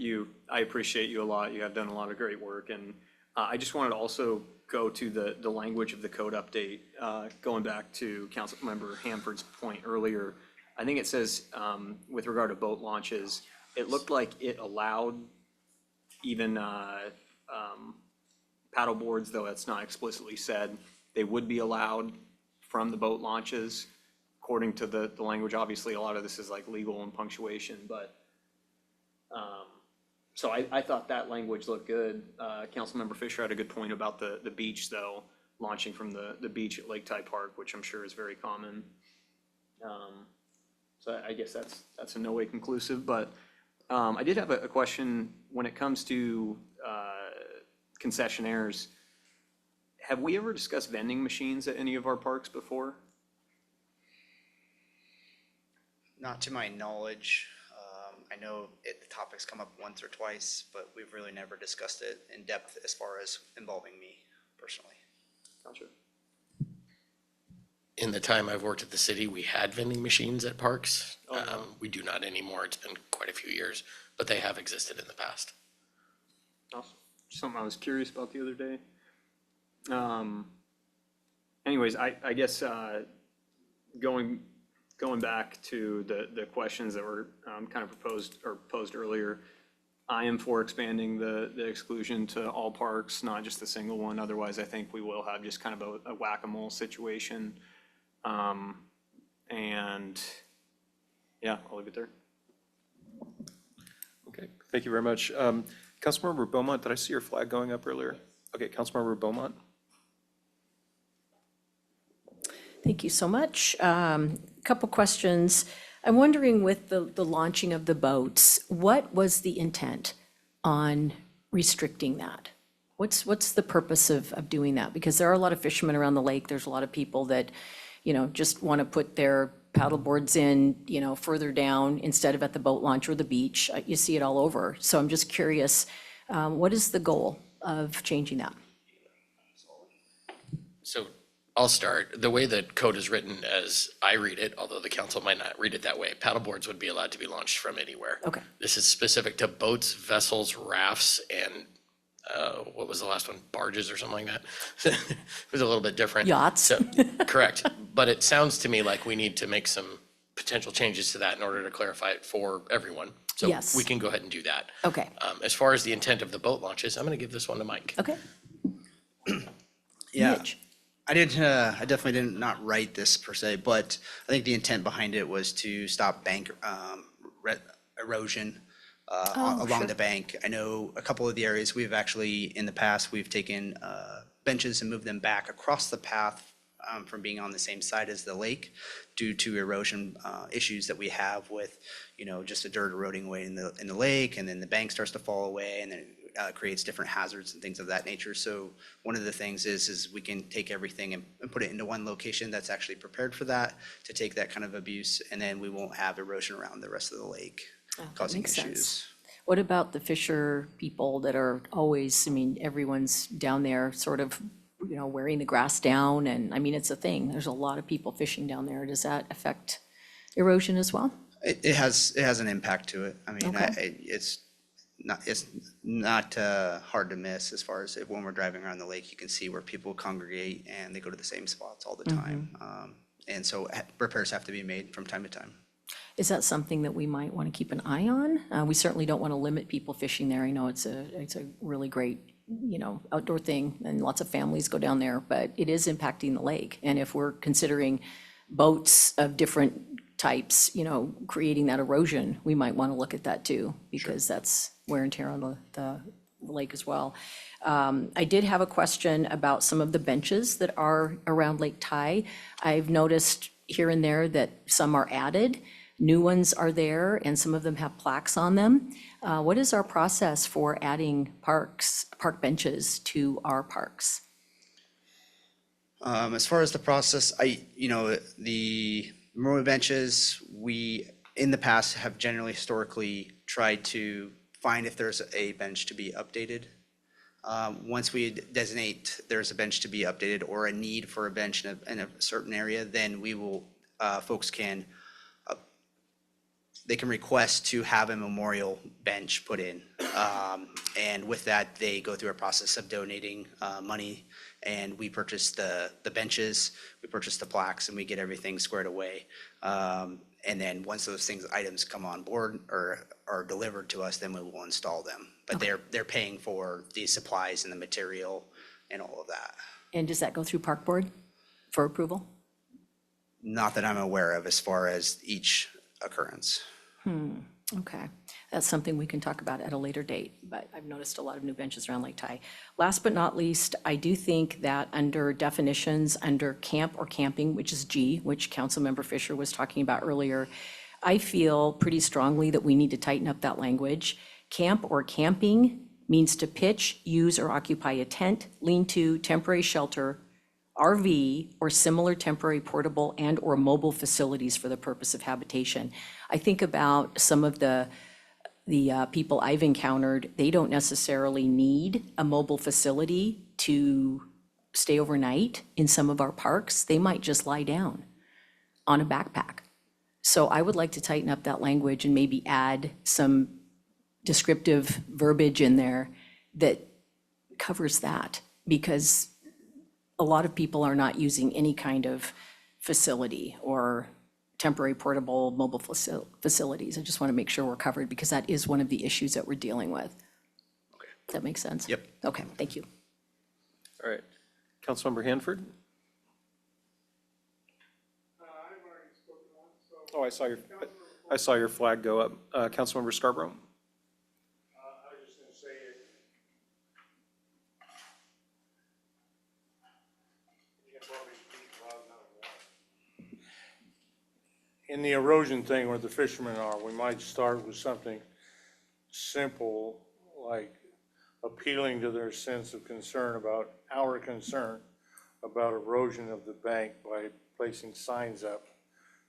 I appreciate you a lot. You have done a lot of great work. And I just wanted to also go to the language of the code update, going back to Councilmember Hanford's point earlier. I think it says, with regard to boat launches, it looked like it allowed even paddle boards, though that's not explicitly said, they would be allowed from the boat launches, according to the language. Obviously, a lot of this is like legal and punctuation, but so I thought that language looked good. Councilmember Fisher had a good point about the beach, though, launching from the beach at Lake Tide Park, which I'm sure is very common. So I guess that's in no way conclusive, but I did have a question when it comes to concessionaires. Have we ever discussed vending machines at any of our parks before? Not to my knowledge. I know the topic's come up once or twice, but we've really never discussed it in depth as far as involving me personally. Gotcha. In the time I've worked at the city, we had vending machines at parks. We do not anymore. It's been quite a few years, but they have existed in the past. Awesome. Something I was curious about the other day. Anyways, I guess going back to the questions that were kind of posed earlier, I am for expanding the exclusion to all parks, not just the single one. Otherwise, I think we will have just kind of a whack-a-mole situation. And yeah, I'll leave it there. Okay, thank you very much. Councilmember Beaumont, did I see your flag going up earlier? Okay, Councilmember Beaumont. Thank you so much. Couple questions. I'm wondering with the launching of the boats, what was the intent on restricting that? What's the purpose of doing that? Because there are a lot of fishermen around the lake. There's a lot of people that, just want to put their paddle boards in, further down instead of at the boat launch or the beach. You see it all over. So I'm just curious, what is the goal of changing that? So I'll start. The way that code is written as I read it, although the council might not read it that way, paddleboards would be allowed to be launched from anywhere. Okay. This is specific to boats, vessels, rafts, and what was the last one? Barges or something like that? It was a little bit different. Yachts. So, correct. But it sounds to me like we need to make some potential changes to that in order to clarify it for everyone. So Yes. we can go ahead and do that. Okay. As far as the intent of the boat launches, I'm going to give this one to Mike. Okay. Yeah. Mitch. I definitely did not write this per se, but I think the intent behind it was to stop bank erosion along the bank. I know a couple of the areas we've actually, in the past, we've taken benches and moved them back across the path from being on the same side as the lake due to erosion issues that we have with, just the dirt eroding away in the lake, and then the bank starts to fall away, and then it creates different hazards and things of that nature. So one of the things is we can take everything and put it into one location that's actually prepared for that, to take that kind of abuse, and then we won't have erosion around the rest of the lake causing makes sense. issues. What about the fisher people that are always, everyone's down there sort of, wearing the grass down, and, it's a thing. There's a lot of people fishing down there. Does that affect erosion as well? It has an impact to it. Okay. It's not hard to miss as far as when we're driving around the lake, you can see where people congregate and they go to the same spots all the time. And so repairs have to be made from time to time. Is that something that we might want to keep an eye on? We certainly don't want to limit people fishing there. I know it's a really great, outdoor thing, and lots of families go down there, but it is impacting the lake. And if we're considering boats of different types, creating that erosion, we might want to look at that too, because that's wear and tear on the lake as well. I did have a question about some of the benches that are around Lake Ty. I've noticed here and there that some are added. New ones are there, and some of them have plaques on them. What is our process for adding park benches to our parks? As far as the process, the memorial benches, we, in the past, have generally historically tried to find if there's a bench to be updated. Once we designate there's a bench to be updated or a need for a bench in a certain area, then we will, folks can, they can request to have a memorial bench put in. And with that, they go through a process of donating money, and we purchase the benches, we purchase the plaques, and we get everything squared away. And then once those items come on board or are delivered to us, then we will install them. But they're paying for the supplies and the material and all of that. And does that go through Park Board for approval? Not that I'm aware of as far as each occurrence. Okay, that's something we can talk about at a later date, but I've noticed a lot of new benches around Lake Ty. Last but not least, I do think that under definitions, under camp or camping, which is G, which Councilmember Fisher was talking about earlier, I feel pretty strongly that we need to tighten up that language. Camp or camping means to pitch, use, or occupy a tent, lean-to, temporary shelter, RV, or similar temporary portable and/or mobile facilities for the purpose of habitation. I think about some of the people I've encountered, they don't necessarily need a mobile facility to stay overnight in some of our parks. They might just lie down on a backpack. So I would like to tighten up that language and maybe add some descriptive verbiage in there that covers that, because a lot of people are not using any kind of facility or temporary portable mobile facilities. I just want to make sure we're covered, because that is one of the issues that we're dealing with. Okay. Does that make sense? Yep. Okay, thank you. All right. Councilmember Hanford? Oh, I saw your flag go up. Councilmember Scarborough? I was just gonna say it. In the erosion thing where the fishermen are, we might start with something simple, like appealing to their sense of concern about our concern about erosion of the bank by placing signs up,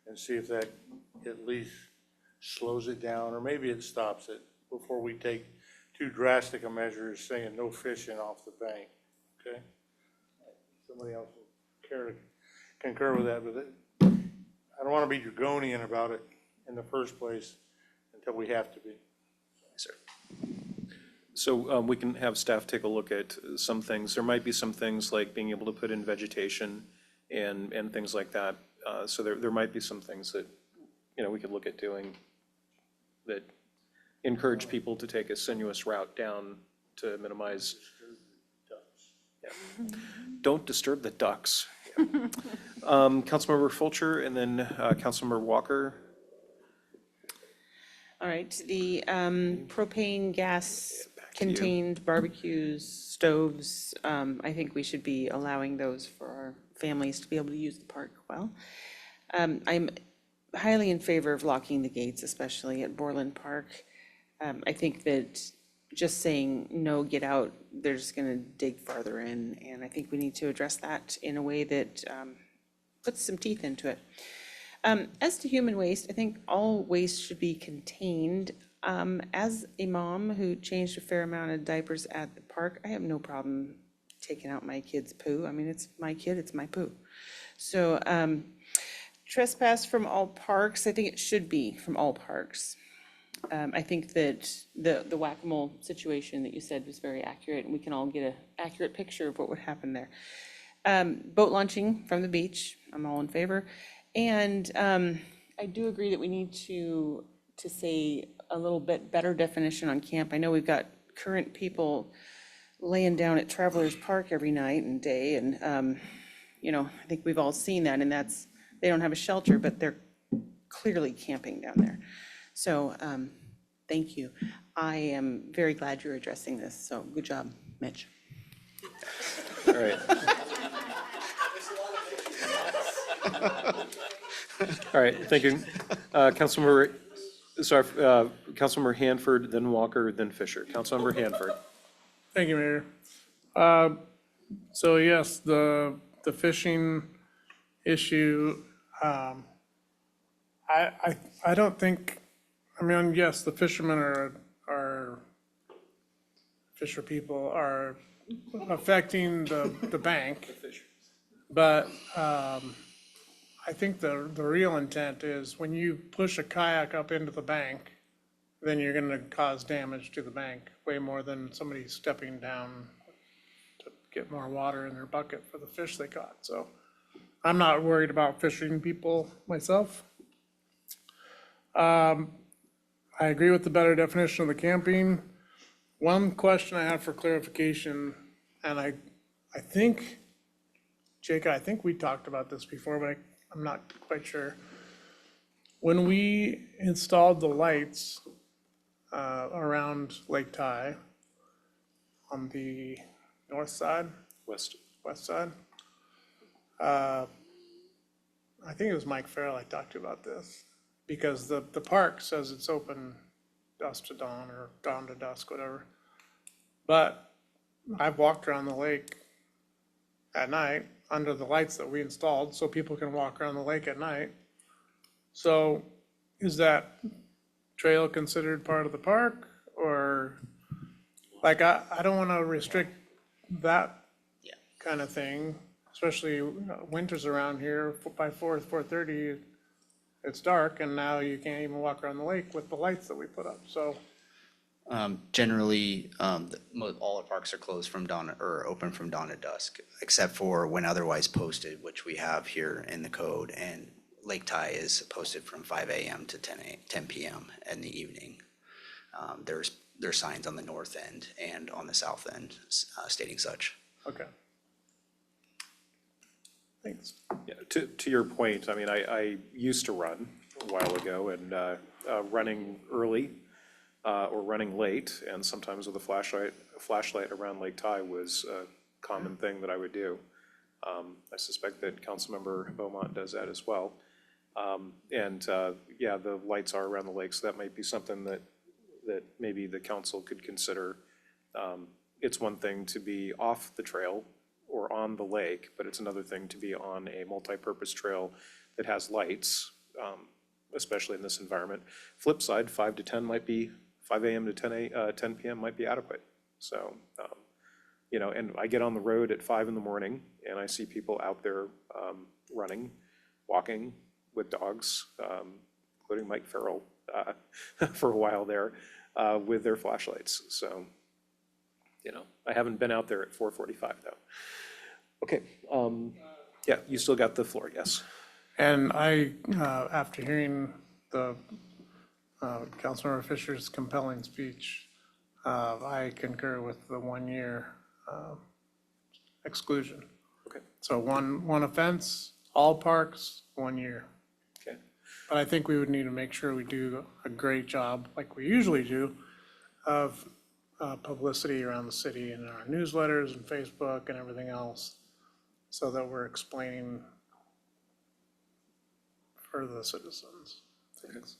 and see if that at least slows it down, or maybe it stops it before we take too drastic a measure as saying no fishing off the bank, okay? Somebody else will care to concur with that, but I don't want to be draconian about it in the first place until we have to be. Yes, sir. So we can have staff take a look at some things. There might be some things like being able to put in vegetation and things like that. So there might be some things that, we could look at doing that encourage people to take a sinuous route down to minimize. Yeah. Don't disturb the ducks. Yeah. Councilmember Fulcher, and then Councilmember Walker. All right, the propane gas contained barbecues, stoves, I think we should be allowing those for our families to be able to use the park well. I'm highly in favor of locking the gates, especially at Borland Park. I think that just saying, no, get out, they're just gonna dig farther in, and I think we need to address that in a way that puts some teeth into it. As to human waste, I think all waste should be contained. As a mom who changed a fair amount of diapers at the park, I have no problem taking out my kid's poo. I mean, it's my kid, it's my poo. So, trespass from all parks, I think it should be from all parks. I think that the whack-a-mole situation that you said was very accurate, and we can all get an accurate picture of what would happen there. Boat launching from the beach, I'm all in favor. And I do agree that we need to say a little bit better definition on camp. I know we've got current people laying down at Travelers Park every night and day, and, you know, I think we've all seen that, and that's, they don't have a shelter, but they're clearly camping down there. So, thank you. I am very glad you're addressing this, so good job, Mitch. All right. All right, thank you. Councilmember Hanford, then Walker, then Fisher. Councilmember Hanford. Thank you, Mayor. So yes, the fishing issue, I don't think, I mean, yes, the fishermen are fisher people are affecting the bank. But I think the real intent is when you push a kayak up into the bank, then you're gonna cause damage to the bank way more than somebody stepping down to get more water in their bucket for the fish they caught. So I'm not worried about fishing people myself. I agree with the better definition of the camping. One question I have for clarification, and I think, Jake, I think we talked about this before, but I'm not quite sure. When we installed the lights around Lake Ty on the north side, west side, I think it was Mike Farrell I talked to about this, because the park says it's open dusk to dawn or dawn to dusk, whatever. But I've walked around the lake at night under the lights that we installed, so people can walk around the lake at night. So is that trail considered part of the park, or, like, I don't want to restrict that kind of thing, especially winters around here. By 4:30, it's dark, and now you can't even walk around the lake with the lights that we put up, so. Generally, all our parks are closed from dawn or open from dawn to dusk, except for when otherwise posted, which we have here in the code. And Lake Ty is posted from 5 a.m. to 10 p.m. in the evening. There's signs on the north end and on the south end stating such. Okay. Thanks. Yeah, to your point, I mean, I used to run a while ago, and running early or running late, and sometimes with a flashlight around Lake Ty was a common thing that I would do. I suspect that Councilmember Beaumont does that as well. Yeah, the lights are around the lake, so that might be something that maybe the council could consider. It's one thing to be off the trail or on the lake, but it's another thing to be on a multi-purpose trail that has lights, especially in this environment. Flip side, 5 to 10 might be, 5 a.m. to 10 p.m. might be adequate. So, you know, and I get on the road at 5 in the morning, and I see people out there running, walking with dogs, including Mike Farrell for a while there, with their flashlights. So, you know, I haven't been out there at 4:45 though. Okay, yeah, you still got the floor, yes. And I, after hearing the Councilmember Fisher's compelling speech, I concur with the 1 year exclusion. Okay. So one offense, all parks, 1 year. Okay. But I think we would need to make sure we do a great job, like we usually do, of publicity around the city and in our newsletters and Facebook and everything else, so that we're explaining for the citizens things.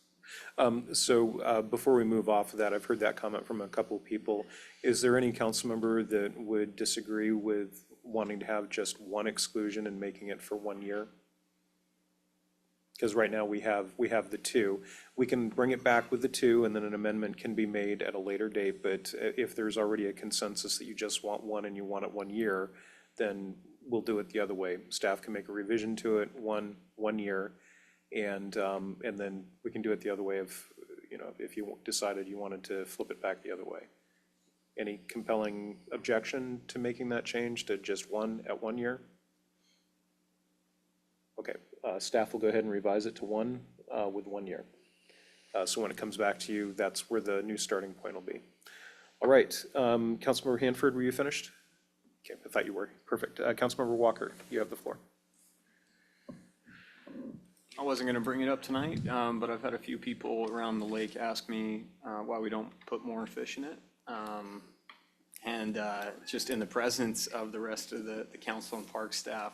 So before we move off of that, I've heard that comment from a couple of people. Is there any council member that would disagree with wanting to have just one exclusion and making it for 1 year? Because right now we have the two. We can bring it back with the two, and then an amendment can be made at a later date. But if there's already a consensus that you just want one and you want it 1 year, then we'll do it the other way. Staff can make a revision to it, one year, and then we can do it the other way if you decided you wanted to flip it back the other way. Any compelling objection to making that change to just one at 1 year? Okay, staff will go ahead and revise it to one with 1 year. So when it comes back to you, that's where the new starting point will be. All right, Councilmember Hanford, were you finished? Okay, I thought you were. Perfect. Councilmember Walker, you have the floor. I wasn't gonna bring it up tonight, but I've had a few people around the lake ask me why we don't put more fish in it. And just in the presence of the rest of the council and park staff,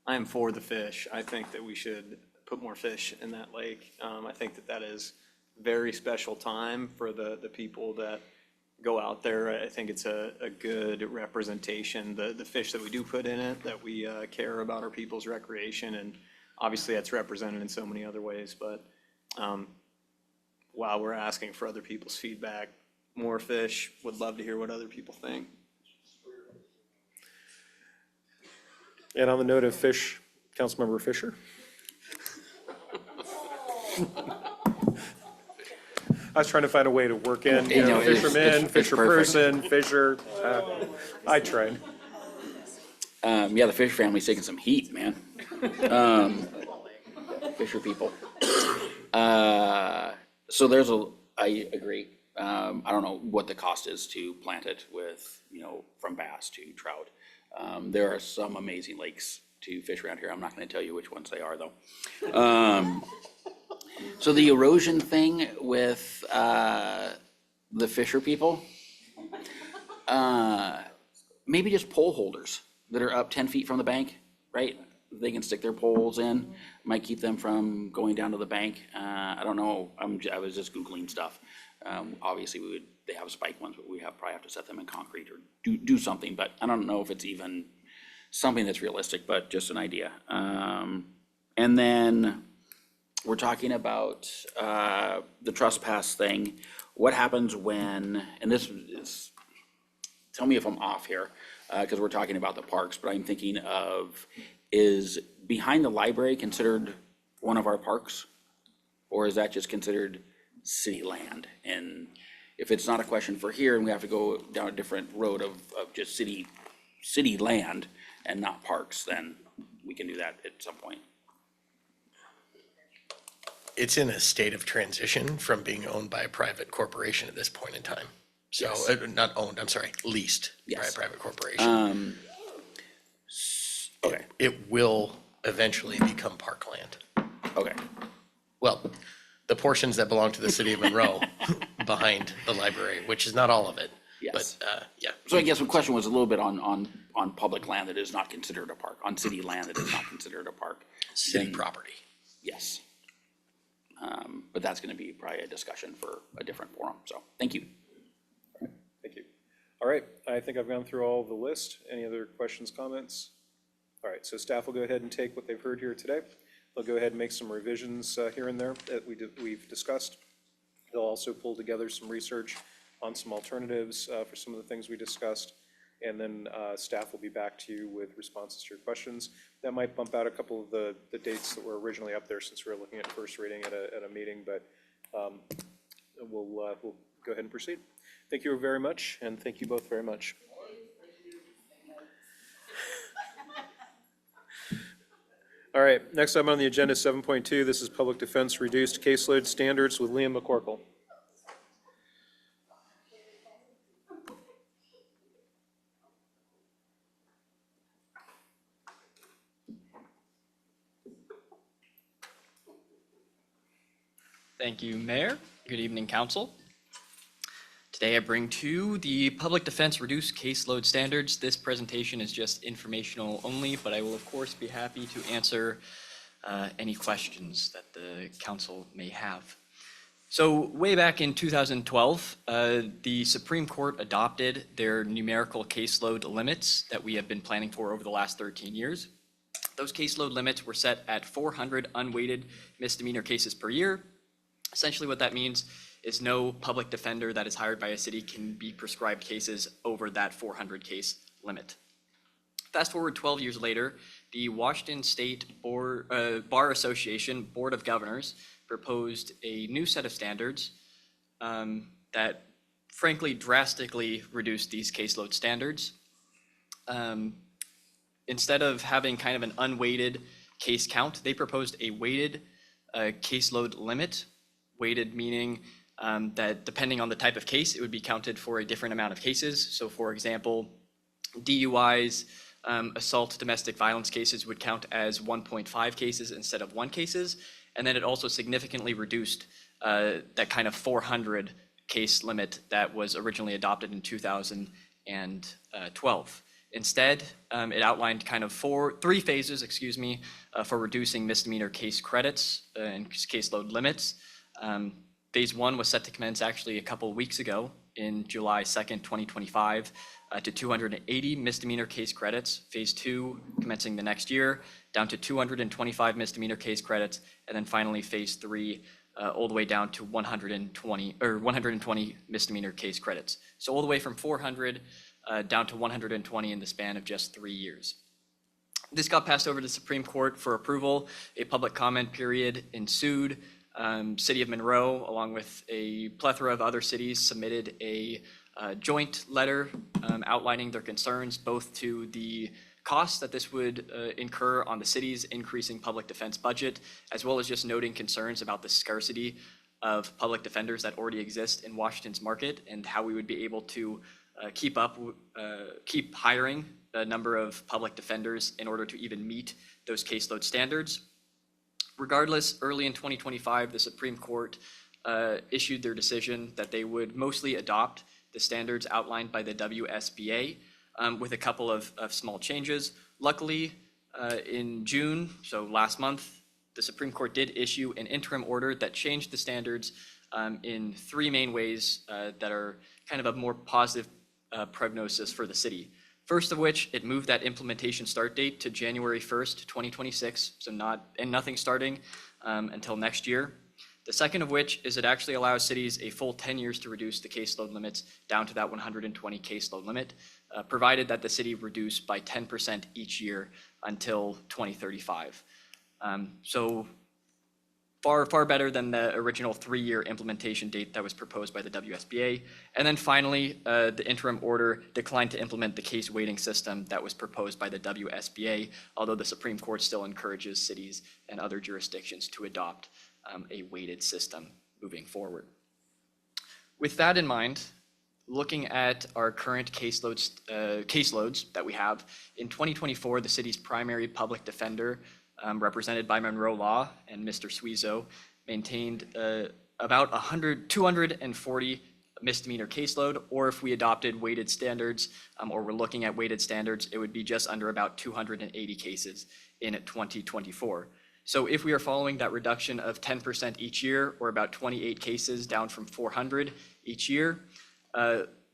I am for the fish. I think that we should put more fish in that lake. I think that is very special time for the people that go out there. I think it's a good representation, the fish that we do put in it, that we care about our people's recreation, and obviously that's represented in so many other ways. But while we're asking for other people's feedback, more fish, would love to hear what other people think. And on the note of fish, Councilmember Fisher? I was trying to find a way to work in, fisherman, fisher person, fisher. I tried. Yeah, the fish family's taking some heat, man. Fisher people. So I agree. I don't know what the cost is to plant it with, from bass to trout. There are some amazing lakes to fish around here. I'm not gonna tell you which ones they are, though. So the erosion thing with the fisher people, maybe just pole holders that are up 10 feet from the bank, right? They can stick their poles in, might keep them from going down to the bank. I don't know, I was just Googling stuff. Obviously, they have spike ones, but we probably have to set them in concrete or do something, but I don't know if it's even something that's realistic, but just an idea. And then we're talking about the trespass thing. What happens when, and this is, tell me if I'm off here, because we're talking about the parks, but I'm thinking of, is behind the library considered one of our parks? Or is that just considered city land? And if it's not a question for here and we have to go down a different road of just city land and not parks, then we can do that at some point. It's in a state of transition from being owned by a private corporation at this point in time. So, Yes. Not owned, I'm sorry, leased by a Yes. private corporation. Okay, It will eventually become parkland. okay. Well, the portions that belong to the city of Monroe behind the library, which is not all of it. Yes. But, yeah. So I guess the question was a little bit on public land that is not considered a park, on city land that is not considered a park. City Then- property. Yes. But that's gonna be probably a discussion for a different forum, so, thank you. Thank you. All right, I think I've gone through all of the list. Any other questions, comments? All right, so staff will go ahead and take what they've heard here today. They'll go ahead and make some revisions here and there that we've discussed. They'll also pull together some research on some alternatives for some of the things we discussed. And then staff will be back to you with responses to your questions. That might bump out a couple of the dates that were originally up there since we were looking at first reading at a meeting, but we'll go ahead and proceed. Thank you very much, and thank you both very much. All right, next item on the agenda is 7.2. This is Public Defense Reduced Caseload Standards with Liam McCorkle. Thank you, Mayor. Good evening, Council. Today I bring to you the Public Defense Reduced Caseload Standards. This presentation is just informational only, but I will of course be happy to answer any questions that the Council may have. So way back in 2012, the Supreme Court adopted their numerical caseload limits that we have been planning for over the last 13 years. Those caseload limits were set at 400 unweighted misdemeanor cases per year. Essentially what that means is no public defender that is hired by a city can be prescribed cases over that 400 case limit. Fast forward 12 years later, the Washington State Bar Association Board of Governors proposed a new set of standards that frankly drastically reduced these caseload standards. Instead of having kind of an unweighted case count, they proposed a weighted caseload limit. Weighted meaning that depending on the type of case, it would be counted for a different amount of cases. So for example, DUIs, assault, domestic violence cases would count as 1.5 cases instead of 1 cases. And then it also significantly reduced that kind of 400 case limit that was originally adopted in 2012. Instead, it outlined kind of three phases, for reducing misdemeanor case credits and caseload limits. Phase 1 was set to commence actually a couple of weeks ago in July 2nd, 2025 to 280 misdemeanor case credits. Phase 2 commencing the next year down to 225 misdemeanor case credits. And then finally phase 3 all the way down to 120 misdemeanor case credits. So all the way from 400 down to 120 in the span of just 3 years. This got passed over to the Supreme Court for approval. A public comment period ensued. City of Monroe, along with a plethora of other cities, submitted a joint letter outlining their concerns both to the costs that this would incur on the city's increasing public defense budget, as well as just noting concerns about the scarcity of public defenders that already exist in Washington's market and how we would be able to keep hiring the number of public defenders in order to even meet those caseload standards. Regardless, early in 2025, the Supreme Court issued their decision that they would mostly adopt the standards outlined by the WSBA with a couple of small changes. Luckily, in June, so last month, the Supreme Court did issue an interim order that changed the standards in 3 main ways that are kind of a more positive prognosis for the city. First of which, it moved that implementation start date to January 1st, 2026, so nothing starting until next year. The second of which is it actually allows cities a full 10 years to reduce the caseload limits down to that 120 caseload limit, provided that the city reduce by 10% each year until 2035. So far better than the original 3-year implementation date that was proposed by the WSBA. And then finally, the interim order declined to implement the case weighting system that was proposed by the WSBA, although the Supreme Court still encourages cities and other jurisdictions to adopt a weighted system moving forward. With that in mind, looking at our current caseloads that we have, in 2024, the city's primary public defender, represented by Monroe Law and Mr. Suizo, maintained about 240 misdemeanor caseload, or if we adopted weighted standards, or we're looking at weighted standards, it would be just under about 280 cases in 2024. So if we are following that reduction of 10% each year, or about 28 cases down from 400 each year,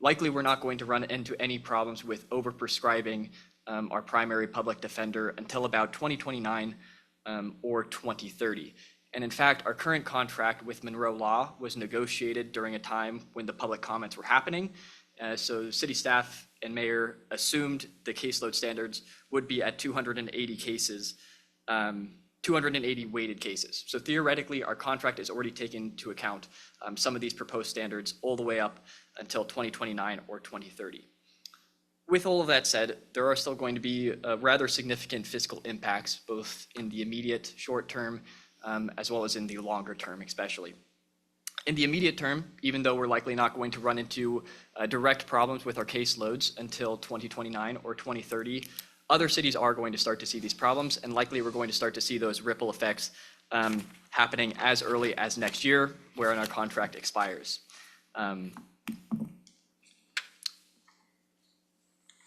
likely we're not going to run into any problems with overprescribing our primary public defender until about 2029 or 2030. And in fact, our current contract with Monroe Law was negotiated during a time when the public comments were happening. So city staff and mayor assumed the caseload standards would be at 280 cases, 280 weighted cases. So theoretically, our contract is already taken into account some of these proposed standards all the way up until 2029 or 2030. With all of that said, there are still going to be rather significant fiscal impacts, both in the immediate short term, as well as in the longer term, especially. In the immediate term, even though we're likely not going to run into direct problems with our caseloads until 2029 or 2030, other cities are going to start to see these problems, and likely we're going to start to see those ripple effects happening as early as next year, wherein our contract expires.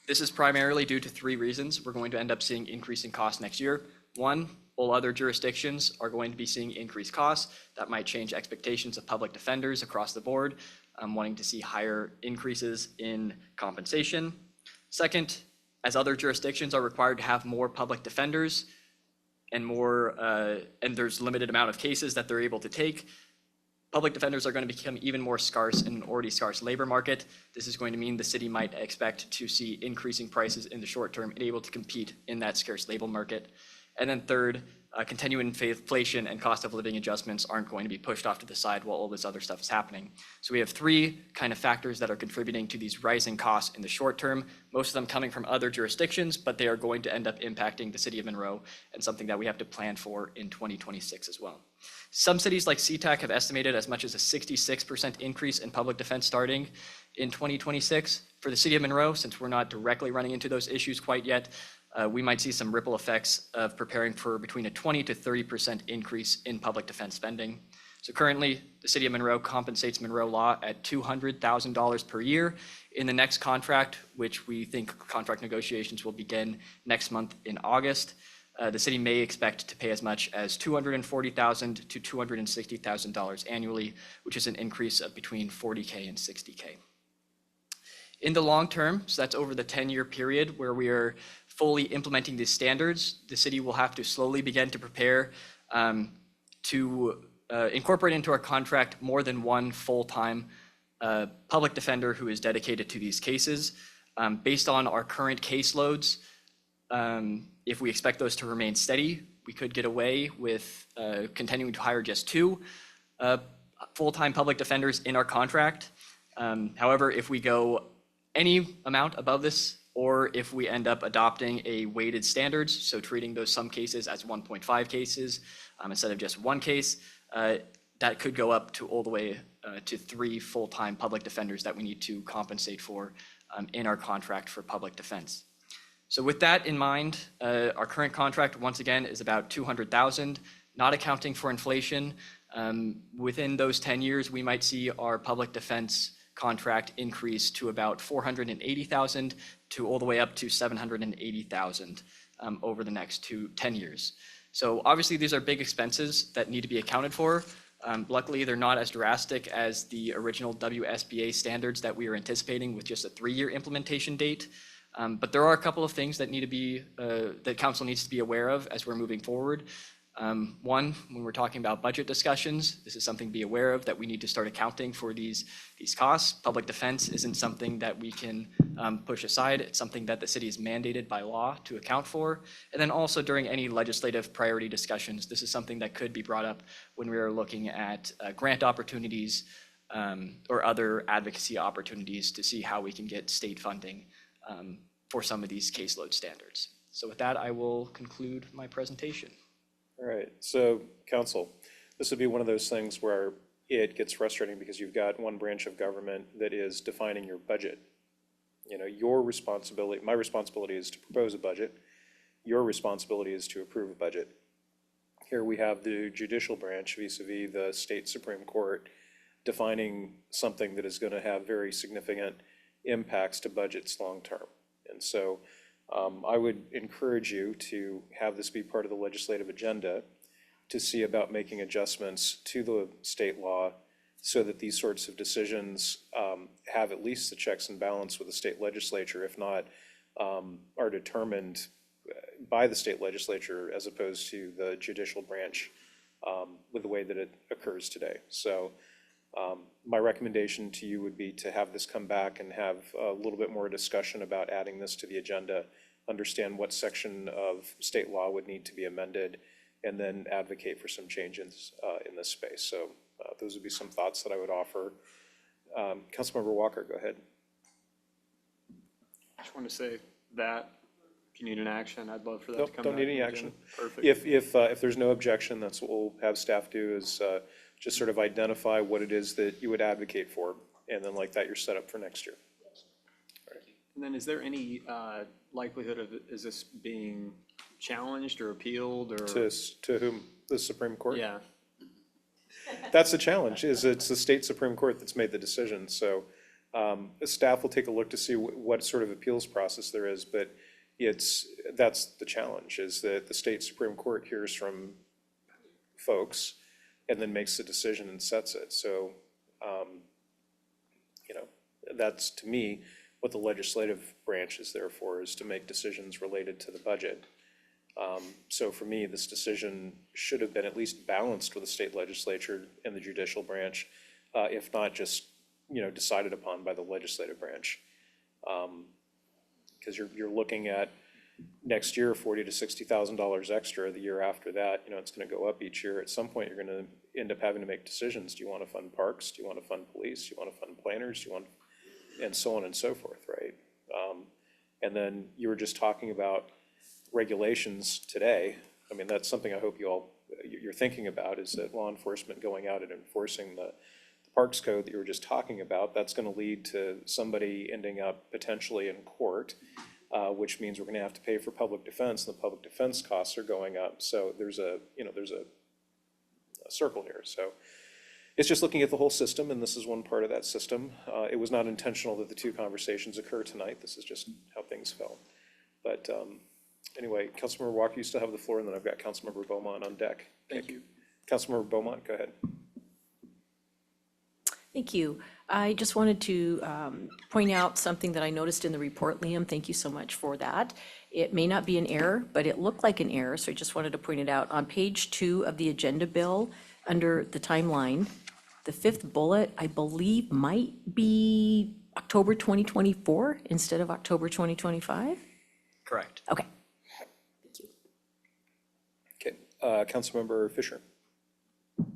This is primarily due to three reasons. We're going to end up seeing increasing costs next year. One, all other jurisdictions are going to be seeing increased costs. That might change expectations of public defenders across the board, wanting to see higher increases in compensation. Second, as other jurisdictions are required to have more public defenders and and there's limited amount of cases that they're able to take, public defenders are going to become even more scarce in an already scarce labor market. This is going to mean the city might expect to see increasing prices in the short term and able to compete in that scarce labor market. And then third, continuing inflation and cost of living adjustments aren't going to be pushed off to the side while all this other stuff is happening. So we have three kind of factors that are contributing to these rising costs in the short term, most of them coming from other jurisdictions, but they are going to end up impacting the city of Monroe and something that we have to plan for in 2026 as well. Some cities like SeaTac have estimated as much as a 66% increase in public defense starting in 2026. For the city of Monroe, since we're not directly running into those issues quite yet, we might see some ripple effects of preparing for between a 20 to 30% increase in public defense spending. So currently, the city of Monroe compensates Monroe Law at $200,000 per year. In the next contract, which we think contract negotiations will begin next month in August, the city may expect to pay as much as $240,000 to $260,000 annually, which is an increase of between $40K and $60K. In the long term, so that's over the 10-year period where we are fully implementing these standards, the city will have to slowly begin to prepare to incorporate into our contract more than one full-time public defender who is dedicated to these cases. Based on our current caseloads, if we expect those to remain steady, we could get away with continuing to hire just two full-time public defenders in our contract. However, if we go any amount above this, or if we end up adopting a weighted standards, so treating those some cases as 1.5 cases instead of just one case, that could go up to all the way to 3 full-time public defenders that we need to compensate for in our contract for public defense. So with that in mind, our current contract, once again, is about $200,000, not accounting for inflation. Within those 10 years, we might see our public defense contract increase to about $480,000 to all the way up to $780,000 over the next 10 years. So obviously, these are big expenses that need to be accounted for. Luckily, they're not as drastic as the original WSBA standards that we were anticipating with just a 3-year implementation date. But there are a couple of things that need to be that council needs to be aware of as we're moving forward. One, when we're talking about budget discussions, this is something to be aware of, that we need to start accounting for these costs. Public defense isn't something that we can push aside. It's something that the city is mandated by law to account for. And then also during any legislative priority discussions, this is something that could be brought up when we are looking at grant opportunities or other advocacy opportunities to see how we can get state funding for some of these caseload standards. So with that, I will conclude my presentation. All right, so council, this would be one of those things where it gets frustrating because you've got one branch of government that is defining your budget. You know, your responsibility, my responsibility is to propose a budget. Your responsibility is to approve a budget. Here we have the judicial branch vis-a-vis the state Supreme Court defining something that is going to have very significant impacts to budgets long-term. And so I would encourage you to have this be part of the legislative agenda to see about making adjustments to the state law so that these sorts of decisions have at least the checks and balance with the state legislature, if not are determined by the state legislature as opposed to the judicial branch with the way that it occurs today. So my recommendation to you would be to have this come back and have a little bit more discussion about adding this to the agenda, understand what section of state law would need to be amended, and then advocate for some changes in this space. So those would be some thoughts that I would offer. Councilmember Walker, go ahead. I just want to say that if you need an action, I'd love for that to Nope, come don't back need any on the action. agenda. Perfect. If there's no objection, that's what we'll have staff do is just sort of identify what it is that you would advocate for. And then like that, you're set up for next year. And then is there any likelihood of, is this being challenged or appealed or? To whom? the Supreme Court. Yeah. That's the challenge, is it's the state Supreme Court that's made the decision, so the staff will take a look to see what sort of appeals process there is, but that's the challenge, is that the state Supreme Court hears from folks and then makes the decision and sets it, so, that's, to me, what the legislative branch is there for, is to make decisions related to the budget. So for me, this decision should have been at least balanced with the state legislature and the judicial branch, if not just, decided upon by the legislative branch. Because you're looking at next year, $40,000 to $60,000 extra. The year after that, it's gonna go up each year. At some point, you're gonna end up having to make decisions. Do you wanna fund parks? Do you wanna fund police? Do you wanna fund planners? Do you want, and so on and so forth, right? And then you were just talking about regulations today. I mean, that's something I hope you're thinking about, is that law enforcement going out and enforcing the parks code that you were just talking about, that's gonna lead to somebody ending up potentially in court, which means we're gonna have to pay for public defense, and the public defense costs are going up. So there's a circle here. So it's just looking at the whole system, and this is one part of that system. It was not intentional that the two conversations occur tonight. This is just how things fell. But anyway, Councilmember Walker, you still have the floor, and then I've got Councilmember Beaumont on deck. Thank you. Councilmember Beaumont, go ahead. Thank you. I just wanted to point out something that I noticed in the report, Liam. Thank you so much for that. It may not be an error, but it looked like an error, so I just wanted to point it out. On page 2 of the agenda bill, under the timeline, the 5th bullet, I believe, might be October 2024 instead of October 2025? Correct. Okay. Okay, Councilmember Fisher,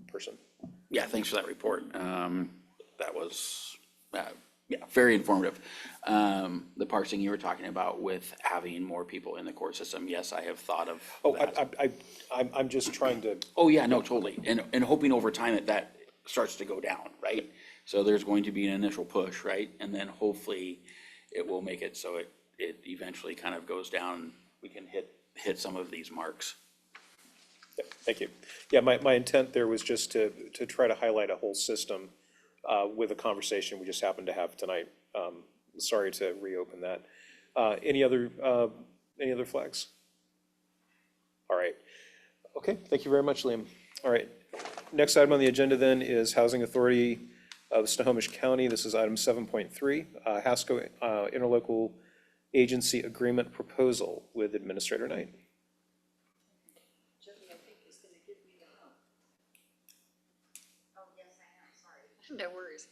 person. Yeah, thanks for that report. That was, very informative. The parsing you were talking about with having more people in the court system, yes, I have thought of Oh, that. I'm just trying to, Oh, yeah, no, totally. And hoping over time that starts to go down, right? So there's going to be an initial push, right? And then hopefully it will make it so it eventually kind of goes down. We can hit some of these marks. yeah, thank you. Yeah, my intent there was just to try to highlight a whole system with a conversation we just happened to have tonight. Sorry to reopen that. Any other flags? All right. Okay, thank you very much, Liam. All right. Next item on the agenda then is Housing Authority of Snohomish County. This is item 7.3, HASCO Interlocal Agency Agreement Proposal with Administrator Knight. No worries.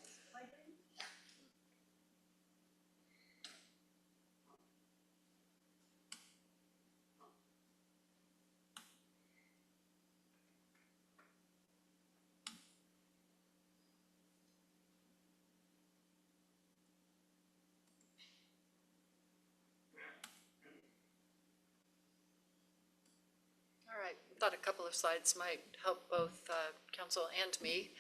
All right, thought a couple of slides might help both council and me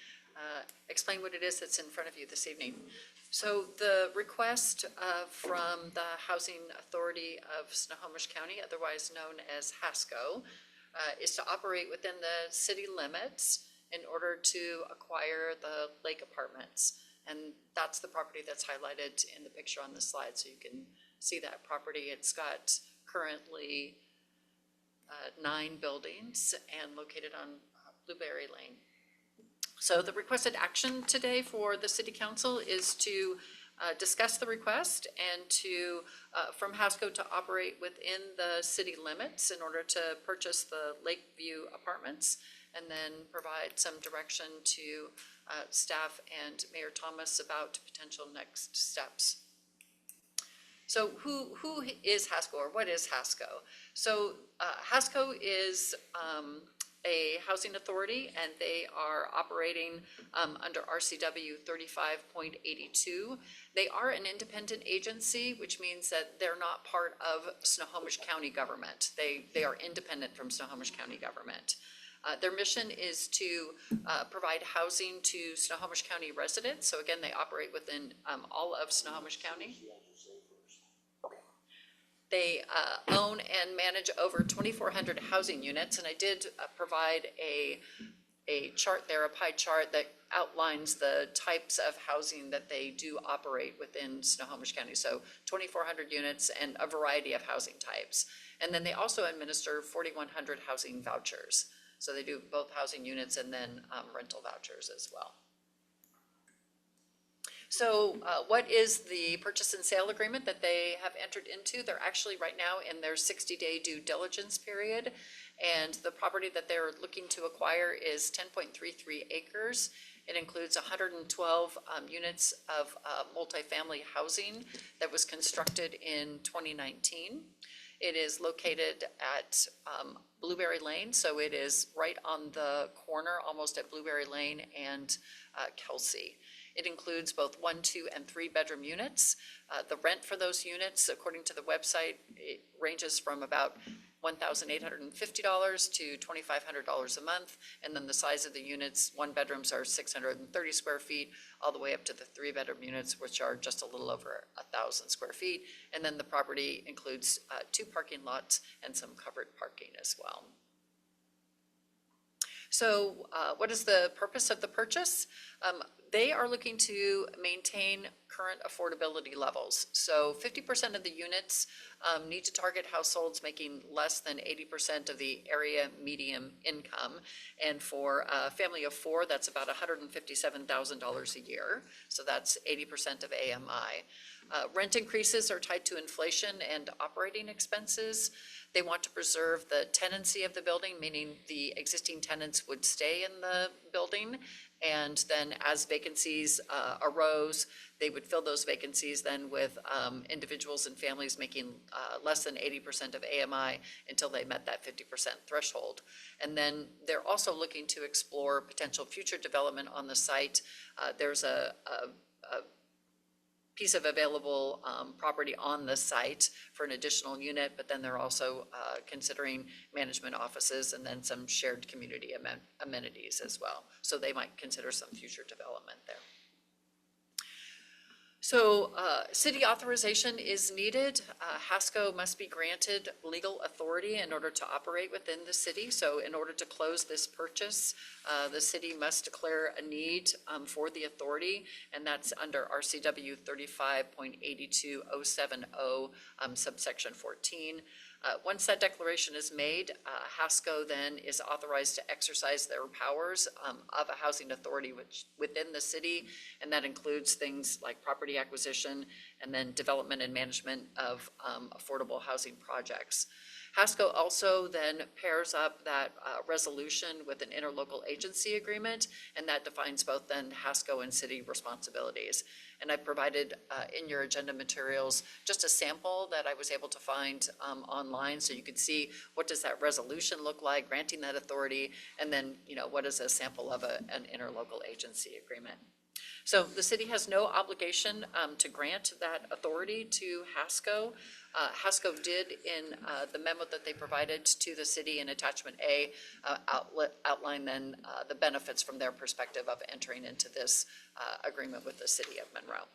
explain what it is that's in front of you this evening. So the request from the Housing Authority of Snohomish County, otherwise known as HASCO, is to operate within the city limits in order to acquire the lake apartments. And that's the property that's highlighted in the picture on the slide, so you can see that property. It's got currently 9 buildings and located on Blueberry Lane. So the requested action today for the city council is to discuss the request and to, from HASCO, to operate within the city limits in order to purchase the Lakeview apartments, and then provide some direction to staff and Mayor Thomas about potential next steps. So who is HASCO, or what is HASCO? So HASCO is a housing authority, and they are operating under RCW 35.82. They are an independent agency, which means that they're not part of Snohomish County government. They are independent from Snohomish County government. Their mission is to provide housing to Snohomish County residents. So again, they operate within all of Snohomish County. They own and manage over 2,400 housing units, and I did provide a chart there, a pie chart that outlines the types of housing that they do operate within Snohomish County. So 2,400 units and a variety of housing types. And then they also administer 4,100 housing vouchers. So they do both housing units and then rental vouchers as well. So what is the purchase and sale agreement that they have entered into? They're actually right now in their 60-day due diligence period. And the property that they're looking to acquire is 10.33 acres. It includes 112 units of multifamily housing that was constructed in 2019. It is located at Blueberry Lane, so it is right on the corner, almost at Blueberry Lane and Kelsey. It includes both 1, 2, and 3 bedroom units. The rent for those units, according to the website, it ranges from about $1,850 to $2,500 a month. And then the size of the units, 1 bedrooms are 630 square feet, all the way up to the 3 bedroom units, which are just a little over 1,000 square feet. And then the property includes 2 parking lots and some covered parking as well. So what is the purpose of the purchase? They are looking to maintain current affordability levels. So 50% of the units need to target households making less than 80% of the area median income. And for a family of 4, that's about $157,000 a year. So that's 80% of AMI. Rent increases are tied to inflation and operating expenses. They want to preserve the tenancy of the building, meaning the existing tenants would stay in the building. And then as vacancies arose, they would fill those vacancies then with individuals and families making less than 80% of AMI until they met that 50% threshold. And then they're also looking to explore potential future development on the site. There's a piece of available property on the site for an additional unit, but then they're also considering management offices and then some shared community amenities as well. So they might consider some future development there. So city authorization is needed. HASCO must be granted legal authority in order to operate within the city. So in order to close this purchase, the city must declare a need for the authority, and that's under RCW 35.82070 subsection 14. Once that declaration is made, HASCO then is authorized to exercise their powers of a housing authority within the city, and that includes things like property acquisition and then development and management of affordable housing projects. HASCO also then pairs up that resolution with an interlocal agency agreement, and that defines both then HASCO and city responsibilities. And I provided in your agenda materials just a sample that I was able to find online, so you could see what does that resolution look like, granting that authority, and then what is a sample of an interlocal agency agreement. So the city has no obligation to grant that authority to HASCO. HASCO did in the memo that they provided to the city in attachment A outline then the benefits from their perspective of entering into this agreement with the city of Monroe.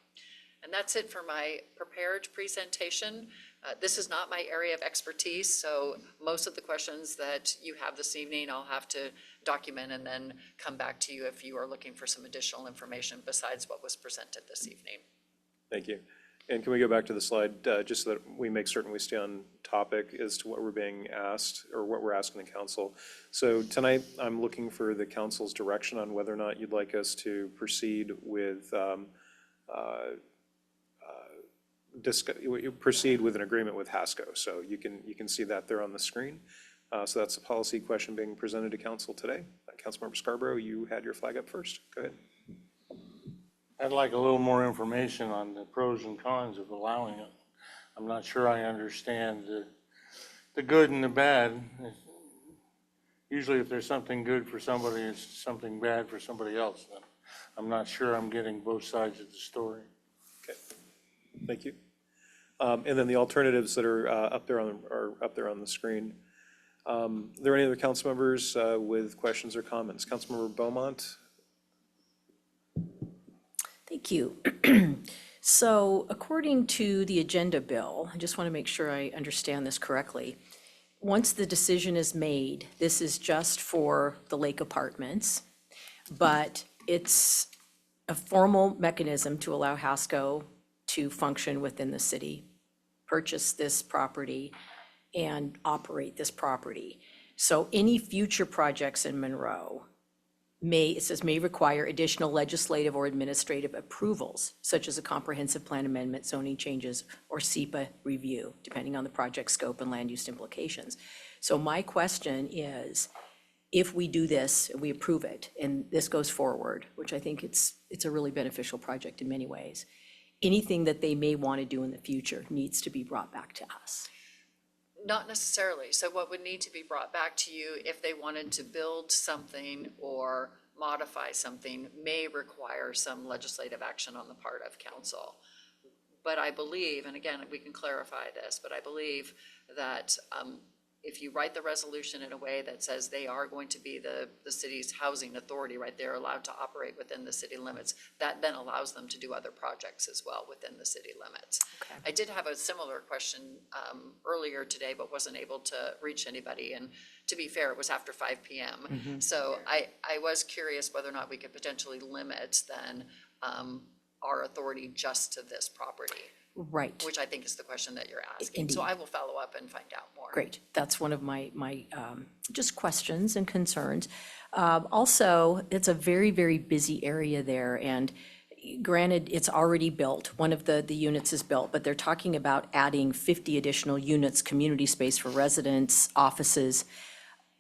And that's it for my prepared presentation. This is not my area of expertise, so most of the questions that you have this evening, I'll have to document and then come back to you if you are looking for some additional information besides what was presented this evening. Thank you. And can we go back to the slide just so that we make certain we stay on topic as to what we're being asked or what we're asking the council. So tonight I'm looking for the council's direction on whether or not you'd like us to proceed with proceed with an agreement with HASCO. So you can see that there on the screen. So that's a policy question being presented to council today. Councilmember Scarborough, you had your flag up first. Go ahead. I'd like a little more information on the pros and cons of allowing it. I'm not sure I understand the good and the bad. Usually if there's something good for somebody, it's something bad for somebody else. Then I'm not sure I'm getting both sides of the story. Okay, thank you. And then the alternatives that are up there on the screen. Are there any other council members with questions or comments? Councilmember Beaumont. Thank you. So according to the agenda, Bill, I just want to make sure I understand this correctly. Once the decision is made, this is just for the Lake Apartments, but it's a formal mechanism to allow Hasco to function within the city, purchase this property, and operate this property. So any future projects in Monroe it says may require additional legislative or administrative approvals, such as a comprehensive plan amendment, zoning changes, or SEPA review, depending on the project scope and land use implications. So my question is, if we do this, we approve it, and this goes forward, which I think it's a really beneficial project in many ways, anything that they may want to do in the future needs to be brought back to us. Not necessarily. So what would need to be brought back to you if they wanted to build something or modify something may require some legislative action on the part of council. But I believe, and again, we can clarify this, but I believe that if you write the resolution in a way that says they are going to be the city's housing authority, right, they're allowed to operate within the city limits, that then allows them to do other projects as well within the city limits. Okay. I did have a similar question earlier today, but wasn't able to reach anybody, and to be fair, it was after 5 p.m. So I was curious whether or not we could potentially limit then our authority just to this property. Right. Which I think is the question that you're asking. Indeed. So I will follow up and find out more. Great. That's one of my just questions and concerns. Also, it's a very, very busy area there, and granted, it's already built. One of the units is built, but they're talking about adding 50 additional units, community space for residents, offices.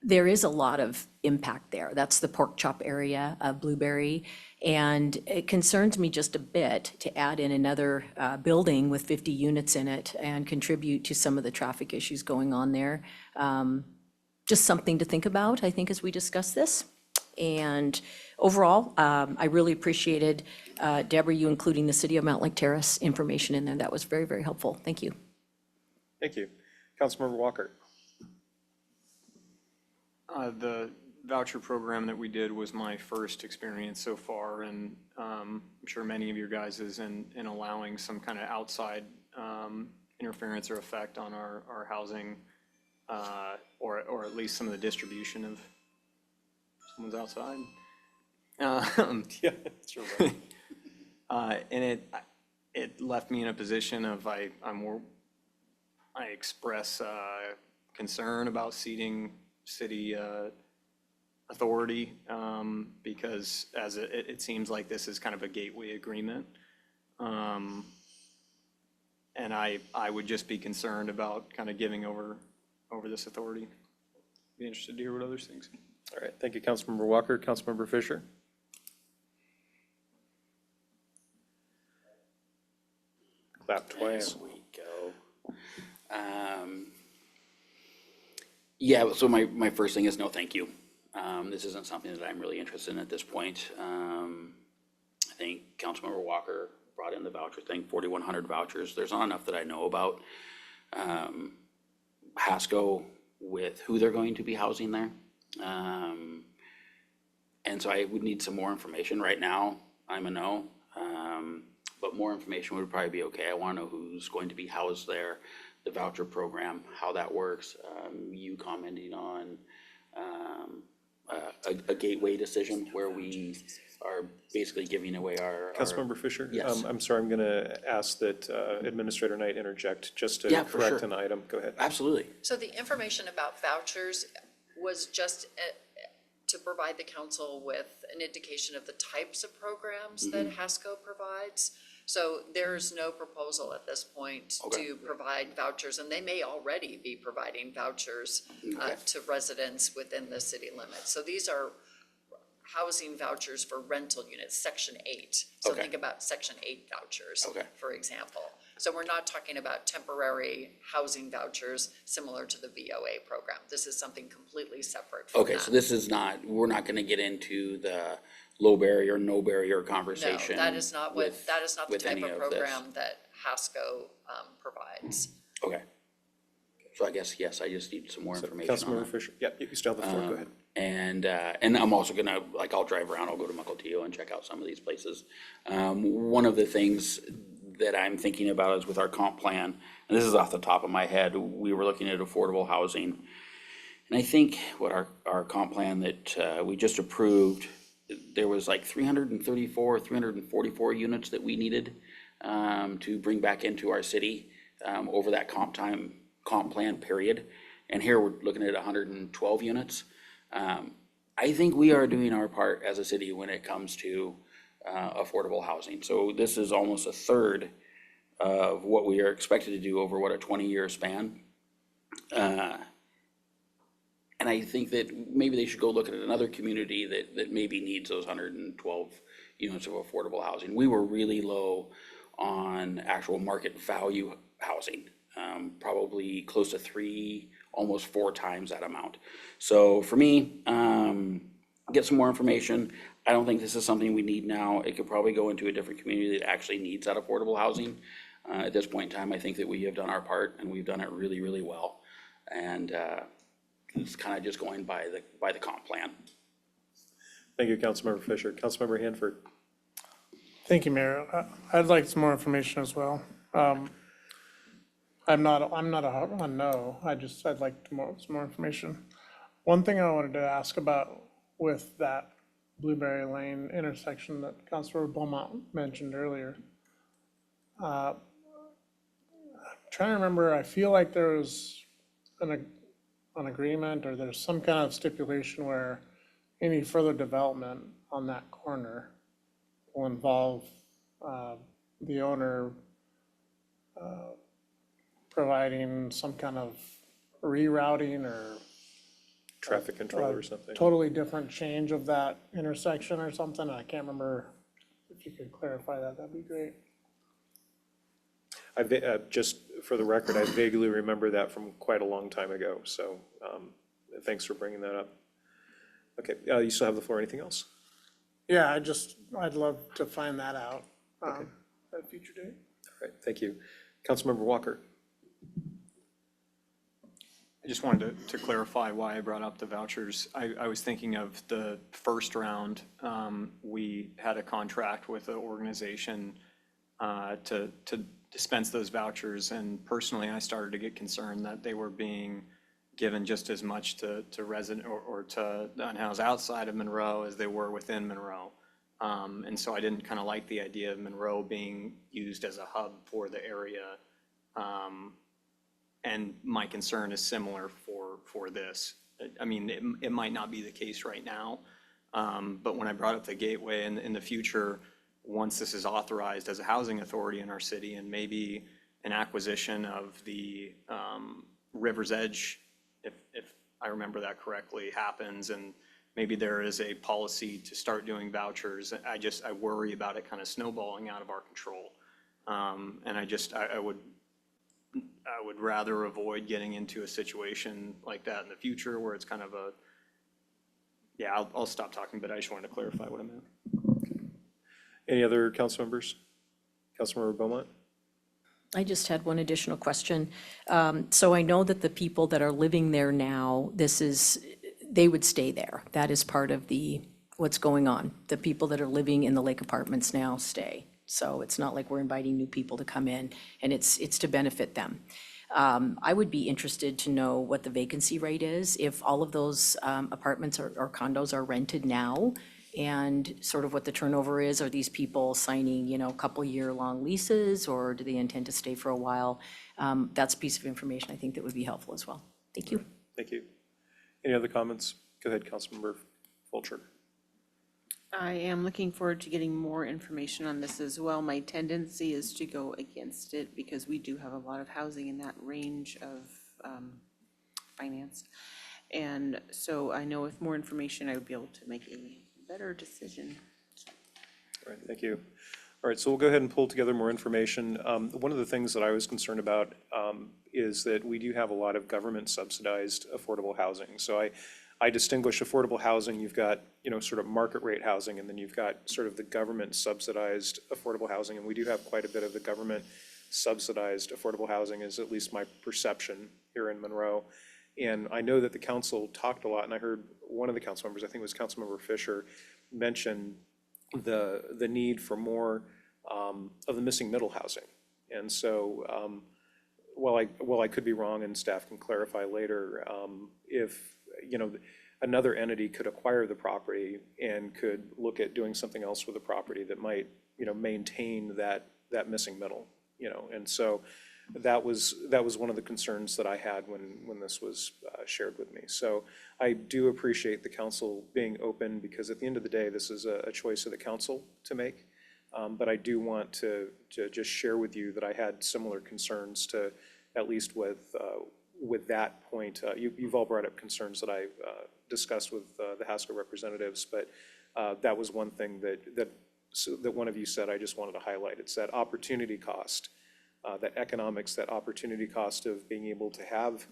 There is a lot of impact there. That's the pork chop area of Blueberry. And it concerns me just a bit to add in another building with 50 units in it and contribute to some of the traffic issues going on there. Just something to think about, I think, as we discuss this. And overall, I really appreciated, Deborah, you including the City of Mount Lake Terrace information in there. That was very, very helpful. Thank you. Thank you. Councilmember Walker. The voucher program that we did was my first experience so far, and I'm sure many of your guys is in allowing some kind of outside interference or effect on our housing, or at least some of the distribution of someone's outside. Yeah, that's right. And it left me in a position of I express concern about ceding city authority, because as it seems like this is kind of a gateway agreement. And I would just be concerned about kind of giving over this authority. Be interested to hear what others think. All right, thank you, Councilmember Walker. Councilmember Fisher? Clap twice. There we go. Yeah, so my first thing is no, thank you. This isn't something that I'm really interested in at this point. I think Councilmember Walker brought in the voucher thing, 4,100 vouchers. There's not enough that I know about Hasco with who they're going to be housing there. And so I would need some more information. Right now, I'm a no. But more information would probably be okay. I want to know who's going to be housed there, the voucher program, how that works. You commenting on a gateway decision where we are basically giving away our. Councilmember Fisher? Yes. I'm sorry, I'm going to ask that Administrator Knight interject just to Yeah, for correct sure. an item. Go ahead. Absolutely. So the information about vouchers was just to provide the council with an indication of the types of programs that Hasco provides. So there's no proposal at this point to provide vouchers, and they may already be providing vouchers to residents within the city limits. So these are housing vouchers for rental units, Section 8. So think about Section 8 vouchers, for example. So we're not talking about temporary housing vouchers similar to the VOA program. This is something completely separate from that. So this is not, we're not gonna get into the low barrier, no barrier conversation. No, that is not what, with- that is not the with type any of this. program that Hasco provides. Okay. So I guess, yes, I just need some more information on Councilmember that. Fisher? Yeah, you still have the floor. Go ahead. And I'm also gonna, like, I'll drive around, I'll go to Mukilteo and check out some of these places. One of the things that I'm thinking about is with our comp plan, and this is off the top of my head, we were looking at affordable housing. And I think what our comp plan that we just approved, there was like 334, 344 units that we needed to bring back into our city over that comp plan period. And here we're looking at 112 units. I think we are doing our part as a city when it comes to affordable housing. So this is almost a third of what we are expected to do over what, a 20-year span. And I think that maybe they should go look at another community that maybe needs those 112 units of affordable housing. We were really low on actual market value housing, probably close to 3, almost 4 times that amount. So for me, get some more information. I don't think this is something we need now. It could probably go into a different community that actually needs that affordable housing. At this point in time, I think that we have done our part, and we've done it really, really well. And it's kind of just going by the comp plan. Thank you, Councilmember Fisher. Councilmember Hanford. Thank you, Mayor. I'd like some more information as well. I'm not a no, I'd like some more information. One thing I wanted to ask about with that Blueberry Lane intersection that Councilor Beaumont mentioned earlier. I'm trying to remember, I feel like there was an agreement, or there's some kind of stipulation where any further development on that corner will involve the owner providing some kind of rerouting or Traffic control or something. totally different change of that intersection or something. I can't remember. If you could clarify that, that'd be great. Just for the record, I vaguely remember that from quite a long time ago, so thanks for bringing that up. Okay, you still have the floor. Anything else? Yeah, I'd love to find that out at a future date. All right, thank you. Councilmember Walker. I just wanted to clarify why I brought up the vouchers. I was thinking of the first round. We had a contract with an organization to dispense those vouchers, and personally, I started to get concerned that they were being given just as much to resident or to the unhoused outside of Monroe as they were within Monroe. And so I didn't kind of like the idea of Monroe being used as a hub for the area. And my concern is similar for this. I mean, it might not be the case right now, but when I brought up the gateway in the future, once this is authorized as a housing authority in our city, and maybe an acquisition of the River's Edge, if I remember that correctly, happens, and maybe there is a policy to start doing vouchers. I worry about it kind of snowballing out of our control. And I would rather avoid getting into a situation like that in the future where it's kind of I'll stop talking, but I just wanted to clarify what I meant. Any other council members? Councilmember Beaumont? I just had one additional question. So I know that the people that are living there now, they would stay there. That is part of what's going on. The people that are living in the Lake Apartments now stay. So it's not like we're inviting new people to come in, and it's to benefit them. I would be interested to know what the vacancy rate is, if all of those apartments or condos are rented now, and sort of what the turnover is. Are these people signing, a couple year-long leases, or do they intend to stay for a while? That's a piece of information I think that would be helpful as well. Thank you. Thank you. Any other comments? Go ahead, Councilmember Fulcher. I am looking forward to getting more information on this as well. My tendency is to go against it because we do have a lot of housing in that range of finance. And so I know with more information, I would be able to make a better decision. All right, thank you. All right, so we'll go ahead and pull together more information. One of the things that I was concerned about is that we do have a lot of government subsidized affordable housing. So I distinguish affordable housing. You've got, sort of market rate housing, and then you've got sort of the government subsidized affordable housing. And we do have quite a bit of the government subsidized affordable housing, is at least my perception here in Monroe. And I know that the council talked a lot, and I heard one of the council members, I think it was Councilmember Fisher, mention the need for more of the missing middle housing. And so while I could be wrong and staff can clarify later, if, another entity could acquire the property and could look at doing something else with the property that might, maintain that missing middle, and so that was one of the concerns that I had when this was shared with me. So I do appreciate the council being open, because at the end of the day, this is a choice of the council to make. But I do want to just share with you that I had similar concerns to, at least with that point. You've all brought up concerns that I discussed with the Haskell representatives, but that was one thing that one of you said I just wanted to highlight. It's that opportunity cost, that economics, that opportunity cost of being able to have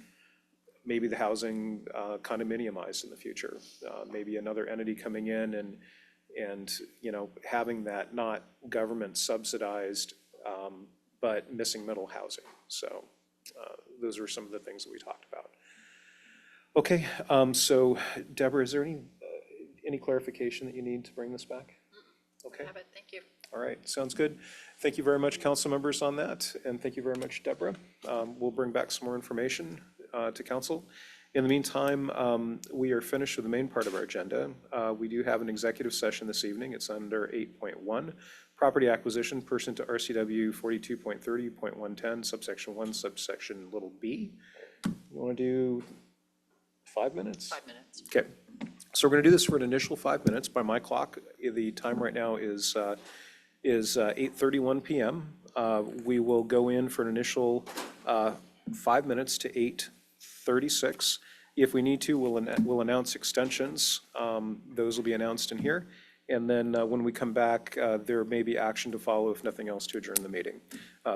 maybe the housing condominiumized in the future, maybe another entity coming in and having that not government subsidized, but missing middle housing. So those were some of the things that we talked about. Okay, so Deborah, is there any clarification that you need to bring this back? Okay. Have it, thank you. All right, sounds good. Thank you very much, council members, on that, and thank you very much, Deborah. We'll bring back some more information to council. In the meantime, we are finished with the main part of our agenda. We do have an executive session this evening. It's under 8.1, property acquisition pursuant to RCW 42.30.110, subsection 1, subsection little b. You want to do 5 minutes? 5 minutes. Okay. So we're going to do this for an initial 5 minutes. By my clock, the time right now is 8:31 p.m. We will go in for an initial 5 minutes to 8:36. If we need to, we'll announce extensions. Those will be announced in here. And then when we come back, there may be action to follow, if nothing else, to adjourn the meeting.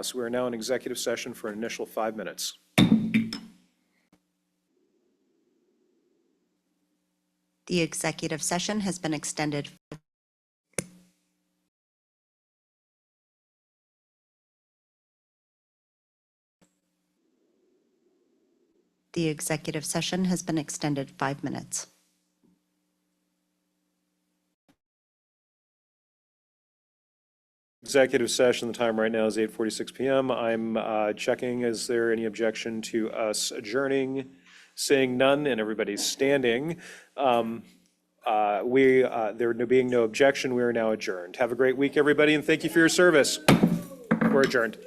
So we are now in executive session for an initial 5 minutes. The executive session has been extended. The executive session has been extended 5 minutes. Executive session, the time right now is 8:46 p.m. I'm checking, is there any objection to us adjourning? Seeing none and everybody's standing. There being no objection, we are now adjourned. Have a great week, everybody, and thank you for your service. We're adjourned.